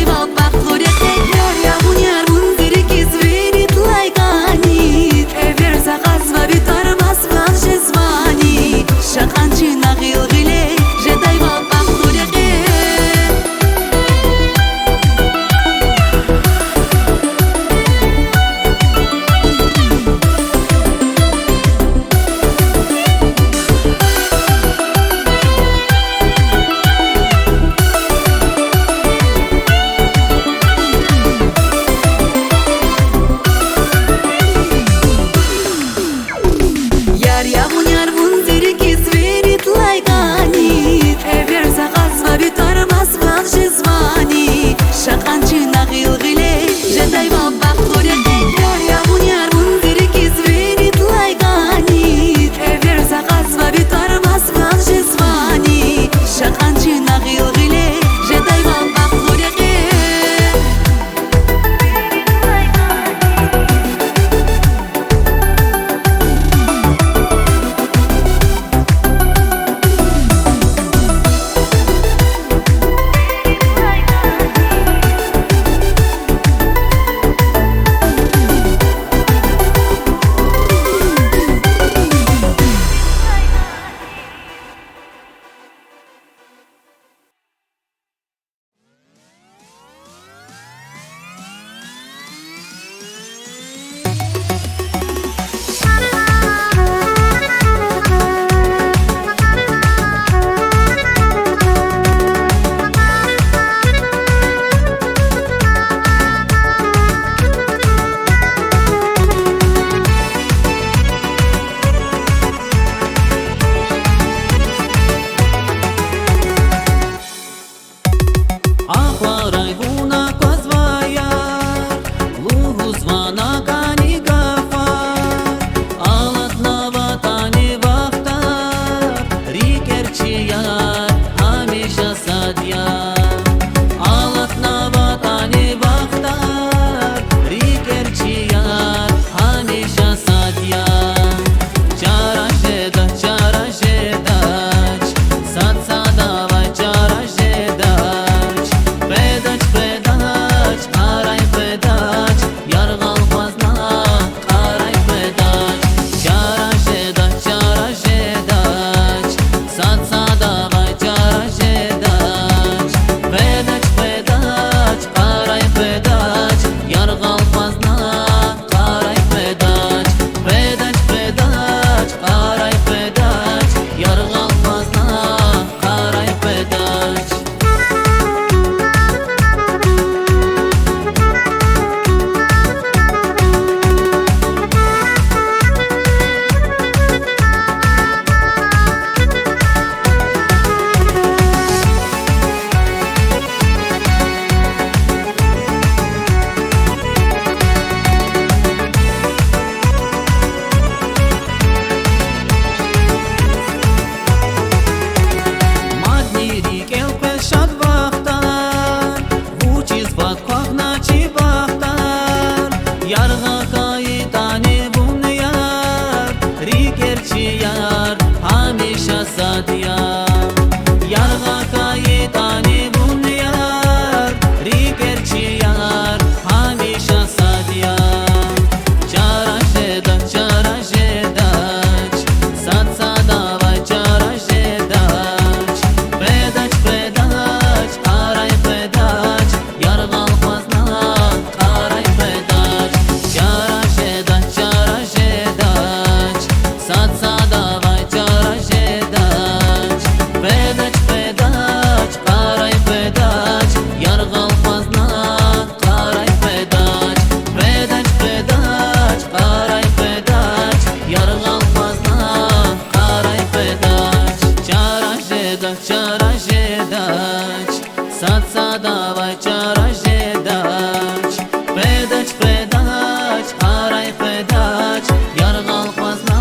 давай чара жедач Pedaç pedaç Haray pedaç Yar kalmazna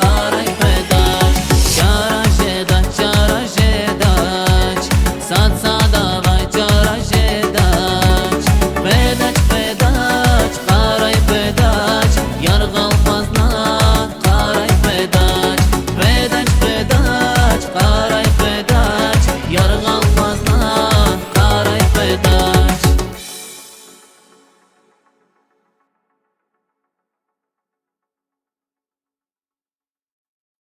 Haray pedaç Çara jedaç Satsa davay çara jedaç Pedaç pedaç Haray pedaç Yar kalmazna Haray pedaç Pedaç pedaç